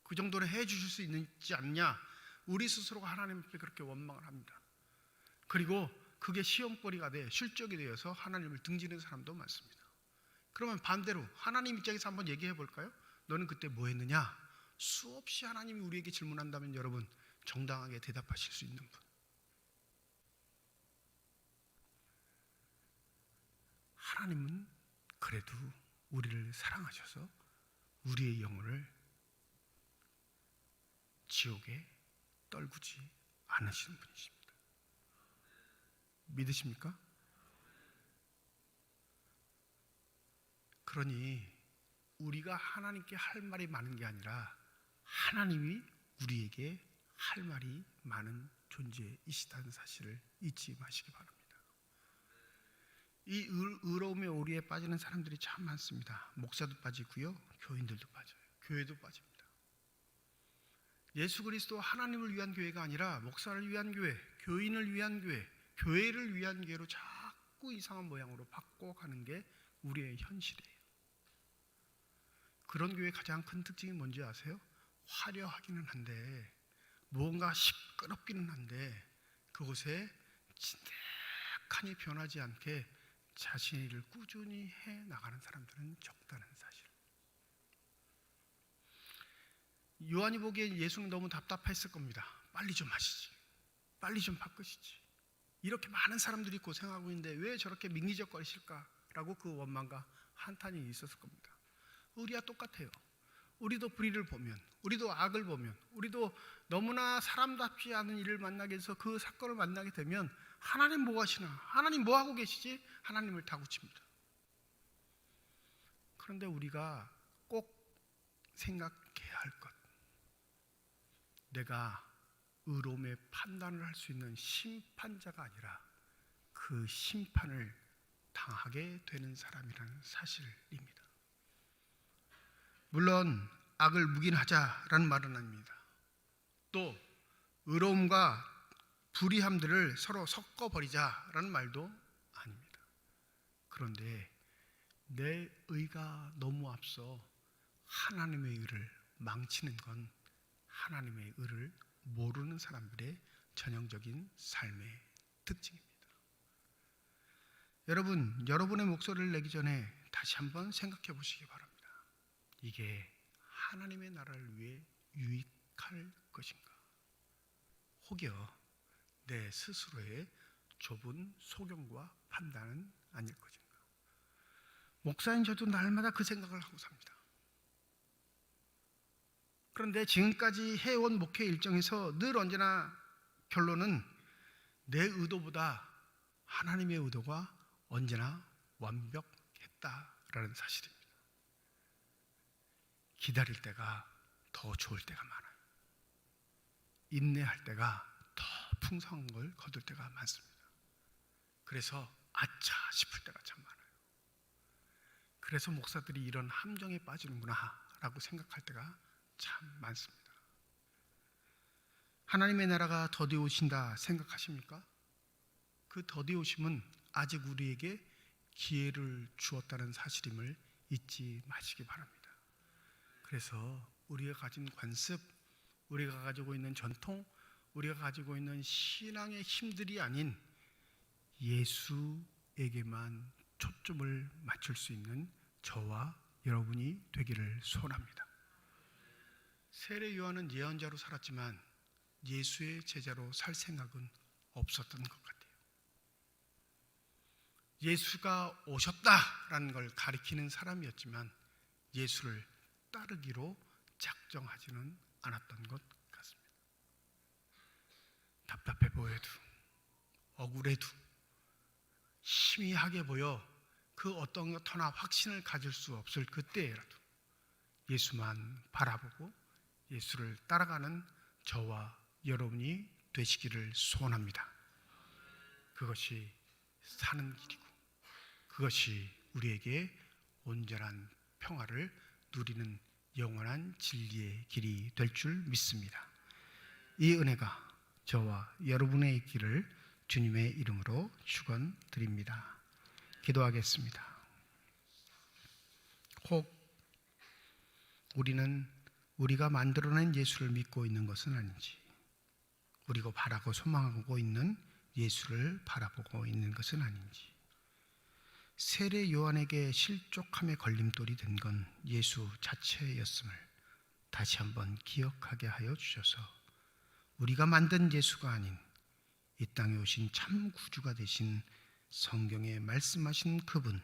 그 정도는 해주실 수 있지 않냐, 우리 스스로가 하나님 앞에 그렇게 원망을 합니다. 그리고 그게 시험거리가 돼 실적이 되어서 하나님을 등지는 사람도 많습니다. 그러면 반대로 하나님 입장에서 한번 얘기해 볼까요? 너는 그때 뭐 했느냐? 수없이 하나님이 우리에게 질문한다면 여러분 정당하게 대답하실 수 있는 분. 하나님은 그래도 우리를 사랑하셔서 우리의 영혼을 지옥에 떨구지 않으시는 분이십니다. 믿으십니까? 그러니 우리가 하나님께 할 말이 많은 게 아니라 하나님이 우리에게 할 말이 많은 존재이시다는 사실을 잊지 마시기 바랍니다. 이 의로움의 오리에 빠지는 사람들이 참 많습니다. 목사도 빠지고요, 교인들도 빠져요. 교회도 빠집니다. 예수 그리스도 하나님을 위한 교회가 아니라 목사를 위한 교회, 교인을 위한 교회, 교회를 위한 교회로 자꾸 이상한 모양으로 바꿔가는 게 우리의 현실이에요. 그런 교회의 가장 큰 특징이 뭔지 아세요? 화려하기는 한데 무언가 시끄럽기는 한데 그곳에 진득하니 변하지 않게 자신의 일을 꾸준히 해 나가는 사람들은 적다는 사실. 요한이 보기엔 예수는 너무 답답했을 겁니다. 빨리 좀 하시지, 빨리 좀 바꾸시지. 이렇게 많은 사람들이 고생하고 있는데 왜 저렇게 민기적거리실까라고 그 원망과 한탄이 있었을 겁니다. 우리와 똑같아요. 우리도 불의를 보면, 우리도 악을 보면, 우리도 너무나 사람답지 않은 일을 만나게 해서 그 사건을 만나게 되면 하나님 뭐 하시나? 하나님 뭐 하고 계시지? 하나님을 다구칩니다. 그런데 우리가 꼭 생각해야 할 것, 내가 의로움의 판단을 할 수 있는 심판자가 아니라 그 심판을 당하게 되는 사람이라는 사실입니다. 물론 악을 묵인하자라는 말은 아닙니다. 또 의로움과 불의함들을 서로 섞어버리자라는 말도 아닙니다. 그런데 내 의가 너무 앞서 하나님의 의를 망치는 건 하나님의 의를 모르는 사람들의 전형적인 삶의 특징입니다. 여러분, 여러분의 목소리를 내기 전에 다시 한번 생각해 보시기 바랍니다. 이게 하나님의 나라를 위해 유익할 것인가? 혹여 내 스스로의 좁은 소견과 판단은 아닐 것인가? 목사인 저도 날마다 그 생각을 하고 삽니다. 그런데 지금까지 해온 목회 일정에서 늘 언제나 결론은 내 의도보다 하나님의 의도가 언제나 완벽했다라는 사실입니다. 기다릴 때가 더 좋을 때가 많아요. 인내할 때가 더 풍성한 걸 거둘 때가 많습니다. 그래서 아차 싶을 때가 참 많아요. 그래서 목사들이 이런 함정에 빠지는구나 라고 생각할 때가 참 많습니다. 하나님의 나라가 더디 오신다 생각하십니까? 그 더디 오심은 아직 우리에게 기회를 주었다는 사실임을 잊지 마시기 바랍니다. 그래서 우리가 가진 관습, 우리가 가지고 있는 전통, 우리가 가지고 있는 신앙의 힘들이 아닌 예수에게만 초점을 맞출 수 있는 저와 여러분이 되기를 소원합니다. 세례 요한은 예언자로 살았지만 예수의 제자로 살 생각은 없었던 것 같아요. 예수가 오셨다라는 걸 가리키는 사람이었지만 예수를 따르기로 작정하지는 않았던 것 같습니다. 답답해 보여도, 억울해도, 희미하게 보여 그 어떤 것 하나 확신을 가질 수 없을 그때라도 예수만 바라보고 예수를 따라가는 저와 여러분이 되시기를 소원합니다. 그것이 사는 길이고 그것이 우리에게 온전한 평화를 누리는 영원한 진리의 길이 될 줄 믿습니다. 이 은혜가 저와 여러분의 있기를 주님의 이름으로 축원드립니다. 기도하겠습니다. 혹 우리는 우리가 만들어낸 예수를 믿고 있는 것은 아닌지, 우리가 바라고 소망하고 있는 예수를 바라보고 있는 것은 아닌지, 세례 요한에게 실족함의 걸림돌이 된 건 예수 자체였음을 다시 한번 기억하게 하여 주셔서 우리가 만든 예수가 아닌 이 땅에 오신 참 구주가 되신 성경에 말씀하신 그분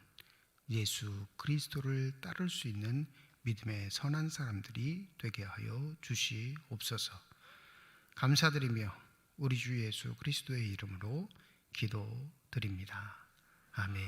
예수 그리스도를 따를 수 있는 믿음의 선한 사람들이 되게 하여 주시옵소서. 감사드리며 우리 주 예수 그리스도의 이름으로 기도드립니다. 아멘.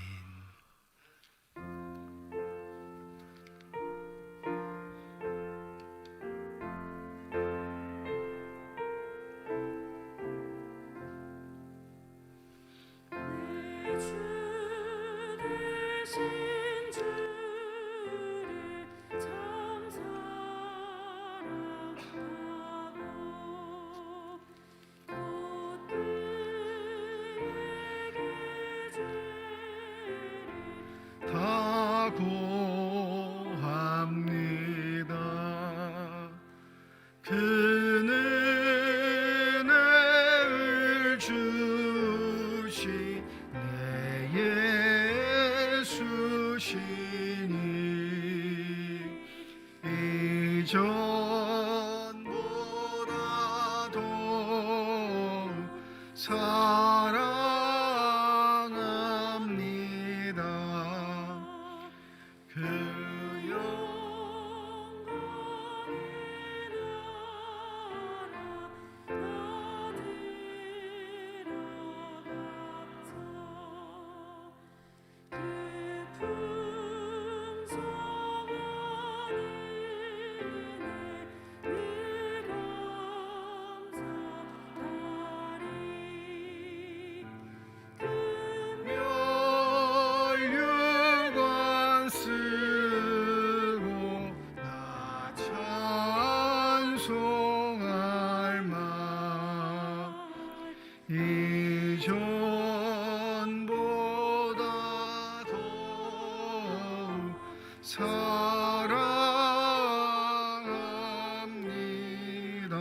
다 고합니다. 그 은혜를 주신 내 예수시니 이전보다도 사랑합니다. 그 멸류관 쓰고 나 찬송할 마 이전보다 더 사랑합니다.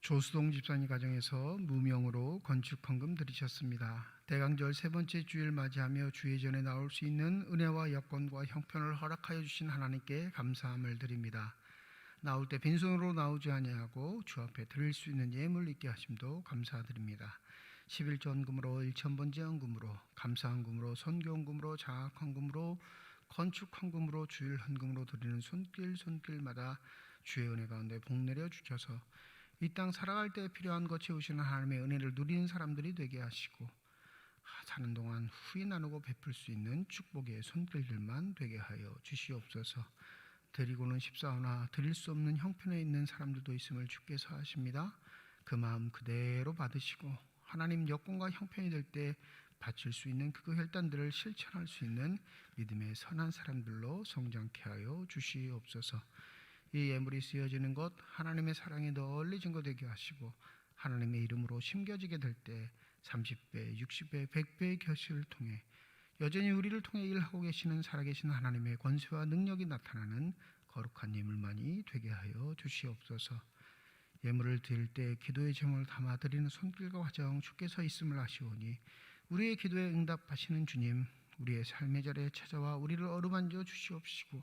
조수동 집사님 가정에서 무명으로 건축헌금 드리셨습니다. 대강절 세 번째 주일 맞이하며 주의 전에 나올 수 있는 은혜와 여건과 형편을 허락하여 주신 하나님께 감사함을 드립니다. 나올 때 빈손으로 나오지 아니하고 주 앞에 드릴 수 있는 예물 있게 하심도 감사드립니다. 11조 헌금으로 1,000번째 헌금으로 감사헌금으로 선교헌금으로 장학헌금으로 건축헌금으로 주일 헌금으로 드리는 손길마다 주의 은혜 가운데 복 내려 주셔서 이 땅 살아갈 때 필요한 것 채우시는 하나님의 은혜를 누리는 사람들이 되게 하시고 사는 동안 후에 나누고 베풀 수 있는 축복의 손길들만 되게 하여 주시옵소서. 드리고는 싶사오나 드릴 수 없는 형편에 있는 사람들도 있음을 주께서 아십니다. 그 마음 그대로 받으시고 하나님 여건과 형편이 될 때 바칠 수 있는 그 혈단들을 실천할 수 있는 믿음의 선한 사람들로 성장케 하여 주시옵소서. 이 예물이 쓰여지는 것 하나님의 사랑이 널리 증거되게 하시고 하나님의 이름으로 심겨지게 될 때 30배, 60배, 100배의 결실을 통해 여전히 우리를 통해 일하고 계시는 살아계신 하나님의 권세와 능력이 나타나는 거룩한 예물만이 되게 하여 주시옵소서. 예물을 드릴 때 기도의 제목을 담아 드리는 손길과 화정 주께서 있음을 아시오니 우리의 기도에 응답하시는 주님, 우리의 삶의 자리에 찾아와 우리를 어루만져 주시옵시고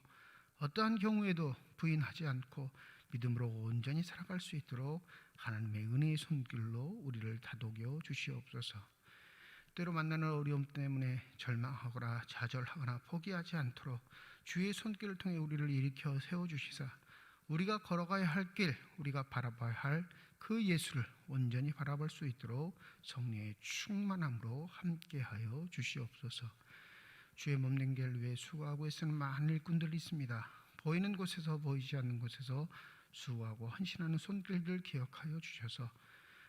어떠한 경우에도 부인하지 않고 믿음으로 온전히 살아갈 수 있도록 하나님의 은혜의 손길로 우리를 다독여 주시옵소서. 때로 만나는 어려움 때문에 절망하거나 좌절하거나 포기하지 않도록 주의 손길을 통해 우리를 일으켜 세워주시사 우리가 걸어가야 할 길, 우리가 바라봐야 할 그 예수를 온전히 바라볼 수 있도록 성령의 충만함으로 함께하여 주시옵소서. 주의 몸된 길을 위해 수고하고 애쓰는 많은 일꾼들이 있습니다. 보이는 곳에서 보이지 않는 곳에서 수고하고 헌신하는 손길들 기억하여 주셔서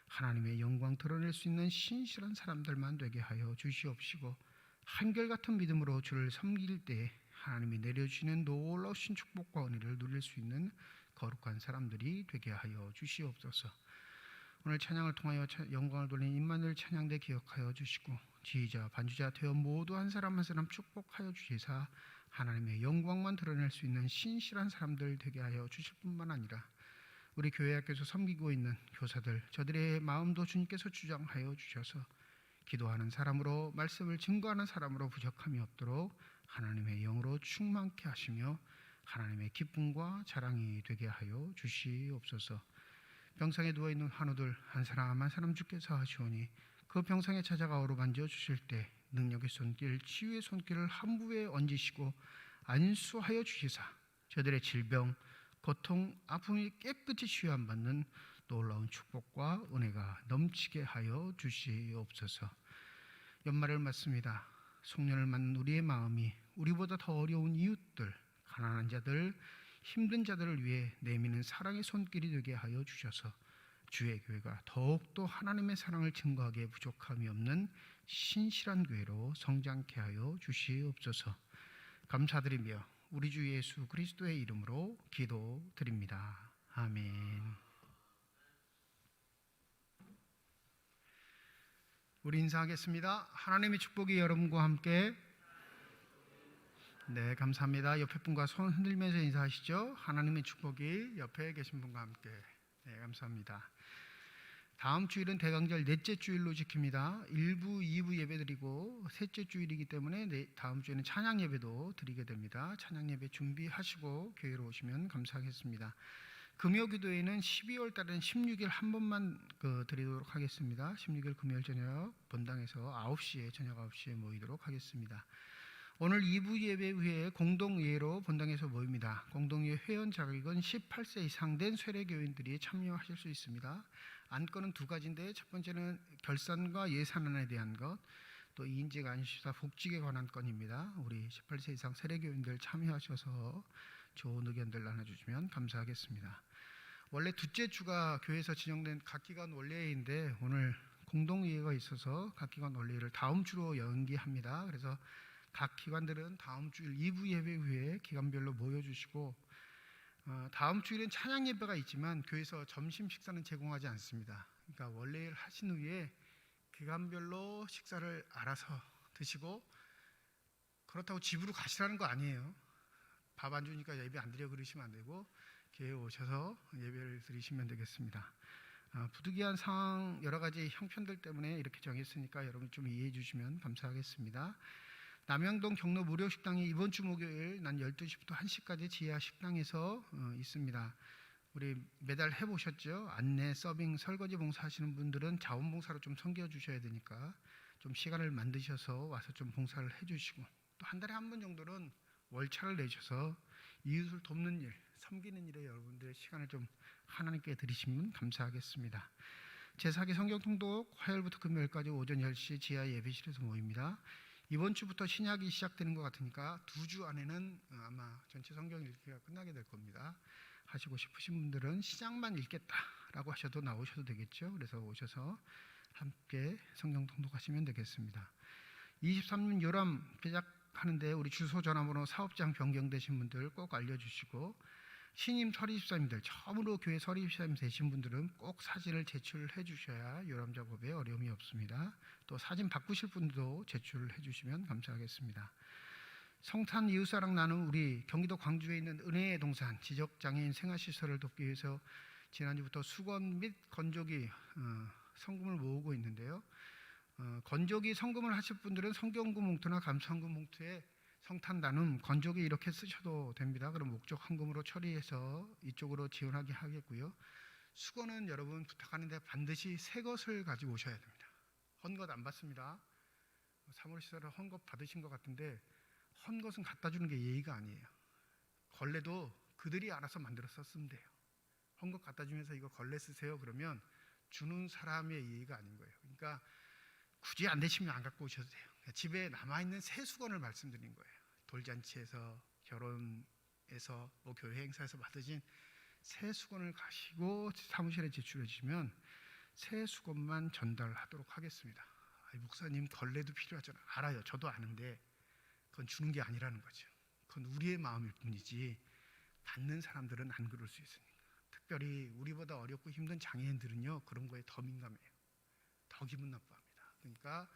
하나님의 영광 드러낼 수 있는 신실한 사람들만 되게 하여 주시옵시고 한결같은 믿음으로 주를 섬길 때 하나님이 내려주시는 놀라우신 축복과 은혜를 누릴 수 있는 거룩한 사람들이 되게 하여 주시옵소서. 오늘 찬양을 통하여 영광을 돌린 임마누엘 찬양대 기억하여 주시고 지휘자, 반주자 되어 모두 한 사람 한 사람 축복하여 주시사 하나님의 영광만 드러낼 수 있는 신실한 사람들 되게 하여 주실 뿐만 아니라 우리 교회 학교에서 섬기고 있는 교사들, 저들의 마음도 주님께서 주장하여 주셔서 기도하는 사람으로 말씀을 증거하는 사람으로 부족함이 없도록 하나님의 영으로 충만케 하시며 하나님의 기쁨과 자랑이 되게 하여 주시옵소서. 병상에 누워있는 환우들 한 사람 한 사람 주께서 하시오니 그 병상에 찾아가 어루만져 주실 때 능력의 손길, 치유의 손길을 함부에 얹으시고 안수하여 주시사 저들의 질병, 고통, 아픔이 깨끗이 치유함받는 놀라운 축복과 은혜가 넘치게 하여 주시옵소서. 연말을 맞습니다. 송년을 맞는 우리의 마음이 우리보다 더 어려운 이웃들, 가난한 자들, 힘든 자들을 위해 내미는 사랑의 손길이 되게 하여 주셔서 주의 교회가 더욱더 하나님의 사랑을 증거하기에 부족함이 없는 신실한 교회로 성장케 하여 주시옵소서. 감사드리며 우리 주 예수 그리스도의 이름으로 기도드립니다. 아멘. 우리 인사하겠습니다. 하나님의 축복이 여러분과 함께. 네, 감사합니다. 옆에 분과 손 흔들면서 인사하시죠. 하나님의 축복이 옆에 계신 분과 함께. 네, 감사합니다. 다음 주일은 대강절 넷째 주일로 지킵니다. 1부, 2부 예배 드리고 셋째 주일이기 때문에 다음 주에는 찬양 예배도 드리게 됩니다. 찬양 예배 준비하시고 교회로 오시면 감사하겠습니다. 금요 기도회는 12월 달은 16일 한 번만 드리도록 하겠습니다. 16일 금요일 저녁 본당에서 9시에 저녁 9시에 모이도록 하겠습니다. 오늘 2부 예배 후에 공동예로 본당에서 모입니다. 공동예 회원 자격은 18세 이상 된 세례교인들이 참여하실 수 있습니다. 안건은 두 가지인데 첫 번째는 결산과 예산안에 대한 것, 또 이인직 안시사 복직에 관한 건입니다. 우리 18세 이상 세례교인들 참여하셔서 좋은 의견들 나눠주시면 감사하겠습니다. 원래 둘째 주가 교회에서 진행된 각기관 원례인데 오늘 공동예가 있어서 각기관 원례를 다음 주로 연기합니다. 그래서 각 기관들은 다음 주일 2부 예배 후에 기관별로 모여주시고 다음 주일엔 찬양 예배가 있지만 교회에서 점심 식사는 제공하지 않습니다. 그러니까 원래를 하신 후에 기관별로 식사를 알아서 드시고 그렇다고 집으로 가시라는 거 아니에요. 밥 안 주니까 예배 안 드려 그러시면 안 되고 교회에 오셔서 예배를 드리시면 되겠습니다. 부득이한 상황 여러 가지 형편들 때문에 이렇게 정했으니까 여러분 좀 이해해 주시면 감사하겠습니다. 남영동 경로 무료 식당이 이번 주 목요일 난 12시부터 1시까지 지하 식당에서 있습니다. 우리 매달 해보셨죠? 안내, 서빙, 설거지 봉사하시는 분들은 자원봉사로 좀 섬겨주셔야 되니까 좀 시간을 만드셔서 와서 좀 봉사를 해주시고 또 한 달에 한 번 정도는 월차를 내셔서 이웃을 돕는 일, 섬기는 일에 여러분들의 시간을 좀 하나님께 드리시면 감사하겠습니다. 제4기 성경 통독 화요일부터 금요일까지 오전 10시 지하 예배실에서 모입니다. 이번 주부터 신약이 시작되는 것 같으니까 2주 안에는 아마 전체 성경 읽기가 끝나게 될 겁니다. 하시고 싶으신 분들은 시작만 읽겠다라고 하셔도 나오셔도 되겠죠. 그래서 오셔서 함께 성경 통독하시면 되겠습니다. 23년 요람 제작하는데 우리 주소 전화번호 사업장 변경되신 분들 꼭 알려주시고, 신임 서리집사님들 처음으로 교회 서리집사님 되신 분들은 꼭 사진을 제출해 주셔야 요람 작업에 어려움이 없습니다. 또 사진 바꾸실 분도 제출해 주시면 감사하겠습니다. 성탄 이웃사랑 나눔 우리 경기도 광주에 있는 은혜의 동산 지적장애인 생활시설을 돕기 위해서 지난주부터 수건 및 건조기 성금을 모으고 있는데요. 건조기 성금을 하실 분들은 성경금 봉투나 감사헌금 봉투에 성탄 나눔 건조기 이렇게 쓰셔도 됩니다. 그럼 목적 헌금으로 처리해서 이쪽으로 지원하게 하겠고요. 수건은 여러분 부탁하는데 반드시 새 것을 가지고 오셔야 됩니다. 헌것 안 받습니다. 사무실에서 헌것 받으신 것 같은데 헌것은 갖다 주는 게 예의가 아니에요. 걸레도 그들이 알아서 만들어서 쓰면 돼요. 헌것 갖다 주면서 이거 걸레 쓰세요 그러면 주는 사람의 예의가 아닌 거예요. 그러니까 굳이 안 되시면 안 갖고 오셔도 돼요. 집에 남아있는 새 수건을 말씀드린 거예요. 돌잔치에서 결혼에서 뭐 교회 행사에서 받으신 새 수건을 가시고 사무실에 제출해 주시면 새 수건만 전달하도록 하겠습니다. 목사님 걸레도 필요하잖아요. 알아요. 저도 아는데 그건 주는 게 아니라는 거죠. 그건 우리의 마음일 뿐이지 받는 사람들은 안 그럴 수 있으니까. 특별히 우리보다 어렵고 힘든 장애인들은요 그런 거에 더 민감해요. 더 기분 나빠합니다. 그러니까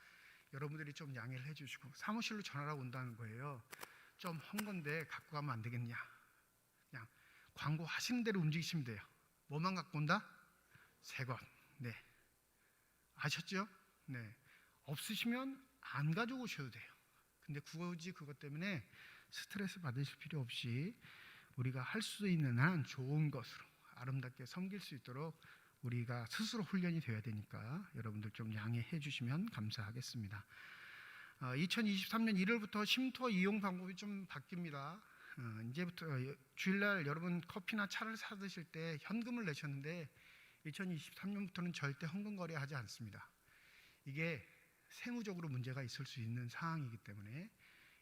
여러분들이 좀 양해를 해주시고 사무실로 전화라고 온다는 거예요. 좀 헌 건데 갖고 가면 안 되겠냐. 그냥 광고 하시는 대로 움직이시면 돼요. 뭐만 갖고 온다? 새 것. 네. 아셨죠? 네. 없으시면 안 가져오셔도 돼요. 근데 굳이 그것 때문에 스트레스 받으실 필요 없이 우리가 할 수 있는 한 좋은 것으로 아름답게 섬길 수 있도록 우리가 스스로 훈련이 되어야 되니까 여러분들 좀 양해해 주시면 감사하겠습니다. 2023년 1월부터 쉼터 이용 방법이 좀 바뀝니다. 이제부터 주일날 여러분 커피나 차를 사 드실 때 현금을 내셨는데 2023년부터는 절대 헌금 거래하지 않습니다. 이게 세무적으로 문제가 있을 수 있는 상황이기 때문에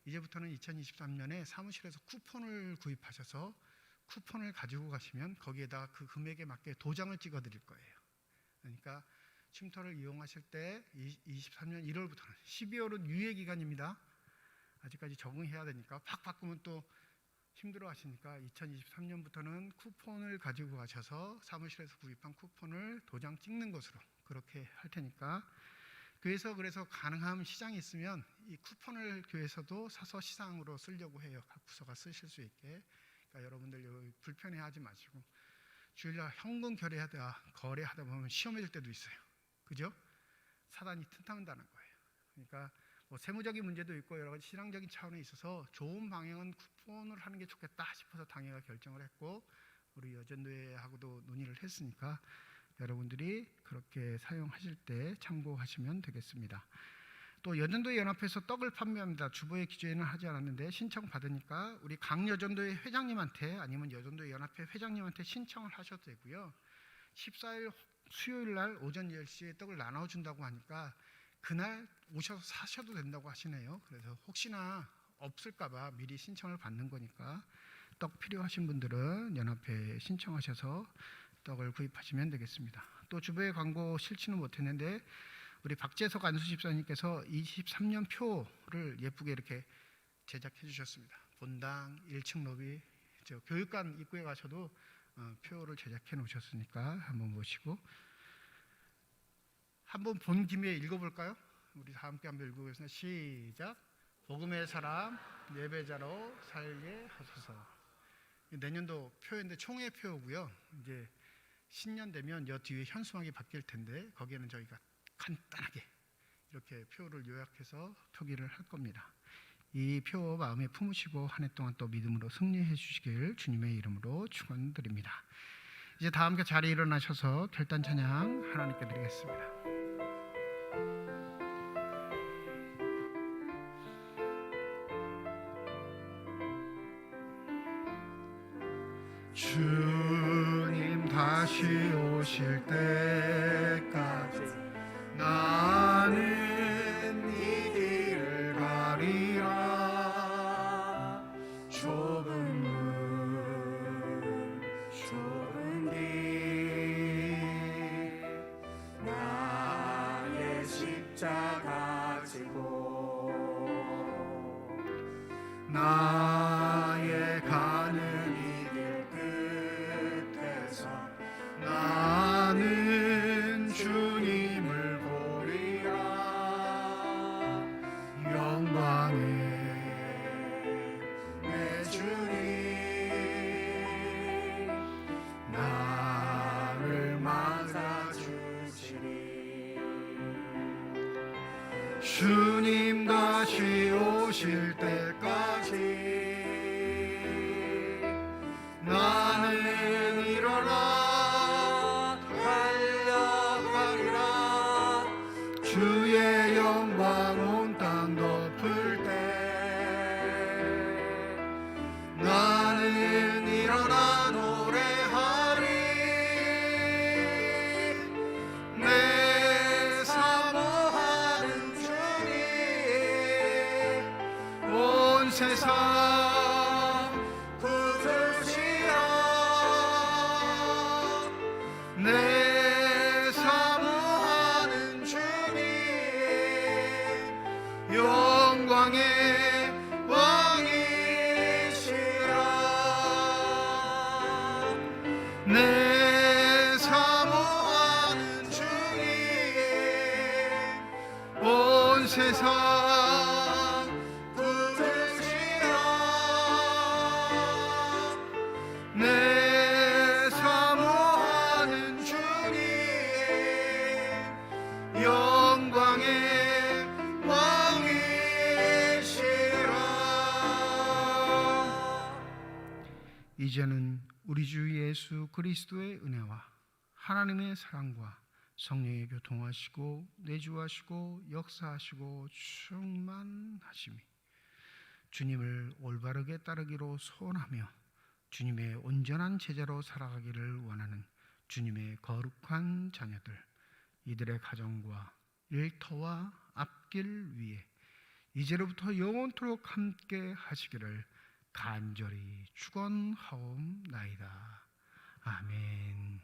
이제부터는 2023년에 사무실에서 쿠폰을 구입하셔서 쿠폰을 가지고 가시면 거기에다가 그 금액에 맞게 도장을 찍어 드릴 거예요. 그러니까 쉼터를 이용하실 때 23년 1월부터는 12월은 유예 기간입니다. 아직까지 적응해야 되니까 팍 바꾸면 또 힘들어 하시니까 2023년부터는 쿠폰을 가지고 가셔서 사무실에서 구입한 쿠폰을 도장 찍는 것으로 그렇게 할 테니까 교회에서 그래서 가능하면 시장이 있으면 이 쿠폰을 교회에서도 사서 시장으로 쓰려고 해요. 각 부서가 쓰실 수 있게. 그러니까 여러분들 불편해하지 마시고 주일날 현금 거래하다 보면 시험해질 때도 있어요. 그죠? 사단이 틈타는다는 거예요. 그러니까 뭐 세무적인 문제도 있고 여러 가지 신앙적인 차원에 있어서 좋은 방향은 쿠폰을 하는 게 좋겠다 싶어서 당회가 결정을 했고 우리 여전도회하고도 논의를 했으니까 여러분들이 그렇게 사용하실 때 참고하시면 되겠습니다. 또 여전도회 연합회에서 떡을 판매합니다. 주보에 기재는 하지 않았는데 신청 받으니까 우리 각 여전도회 회장님한테 아니면 여전도회 연합회 회장님한테 신청을 하셔도 되고요. 14일 수요일 날 오전 10시에 떡을 나눠준다고 하니까 그날 오셔서 사셔도 된다고 하시네요. 그래서 혹시나 없을까봐 미리 신청을 받는 거니까 떡 필요하신 분들은 연합회에 신청하셔서 떡을 구입하시면 되겠습니다. 또 주보에 광고 실지는 못했는데 우리 박재석 안수집사님께서 23년 표를 예쁘게 이렇게 제작해 주셨습니다. 본당 1층 로비 저 교육관 입구에 가셔도 표를 제작해 놓으셨으니까 한번 보시고 한번 본 김에 읽어볼까요? 우리 다 함께 한번 읽어보겠습니다. 시작. 복음의 사람 예배자로 살게 하소서. 내년도 표인데 총회 표고요. 이제 신년 되면 여 뒤에 현수막이 바뀔 텐데 거기에는 저희가 간단하게 이렇게 표를 요약해서 표기를 할 겁니다. 이 표 마음에 품으시고 한 해 동안 또 믿음으로 승리해 주시길 주님의 이름으로 축원드립니다. 이제 다 함께 자리에 일어나셔서 결단 찬양 하나님께 드리겠습니다. 주님 다시 오실 때까지 나는 이 길을 가리라. 좁은 문 좁은 길 나의 십자가 지고 나의 가는 이 길 끝에서 나는 주님을 보리라. 영광의 내 주님 나를 맞아주시리. 주님 다시 오실 때까지 나는 일어나 달려가리라. 주의 영광 온 땅 덮을 때 나는 일어나 노래하리. 내 사모하는 주님 온 세상 구주시라. 내 사모하는 주님 영광의 왕이시라. 내 사모하는 주님 온 세상 구주시라. 내 사모하는 주님 영광의 왕이시라. 이제는 우리 주 예수 그리스도의 은혜와 하나님의 사랑과 성령의 교통하시고 내주하시고 역사하시고 충만하심이 주님을 올바르게 따르기로 소원하며 주님의 온전한 제자로 살아가기를 원하는 주님의 거룩한 자녀들, 이들의 가정과 일터와 앞길 위에 이제로부터 영원토록 함께 하시기를 간절히 축원하옵나이다. 아멘.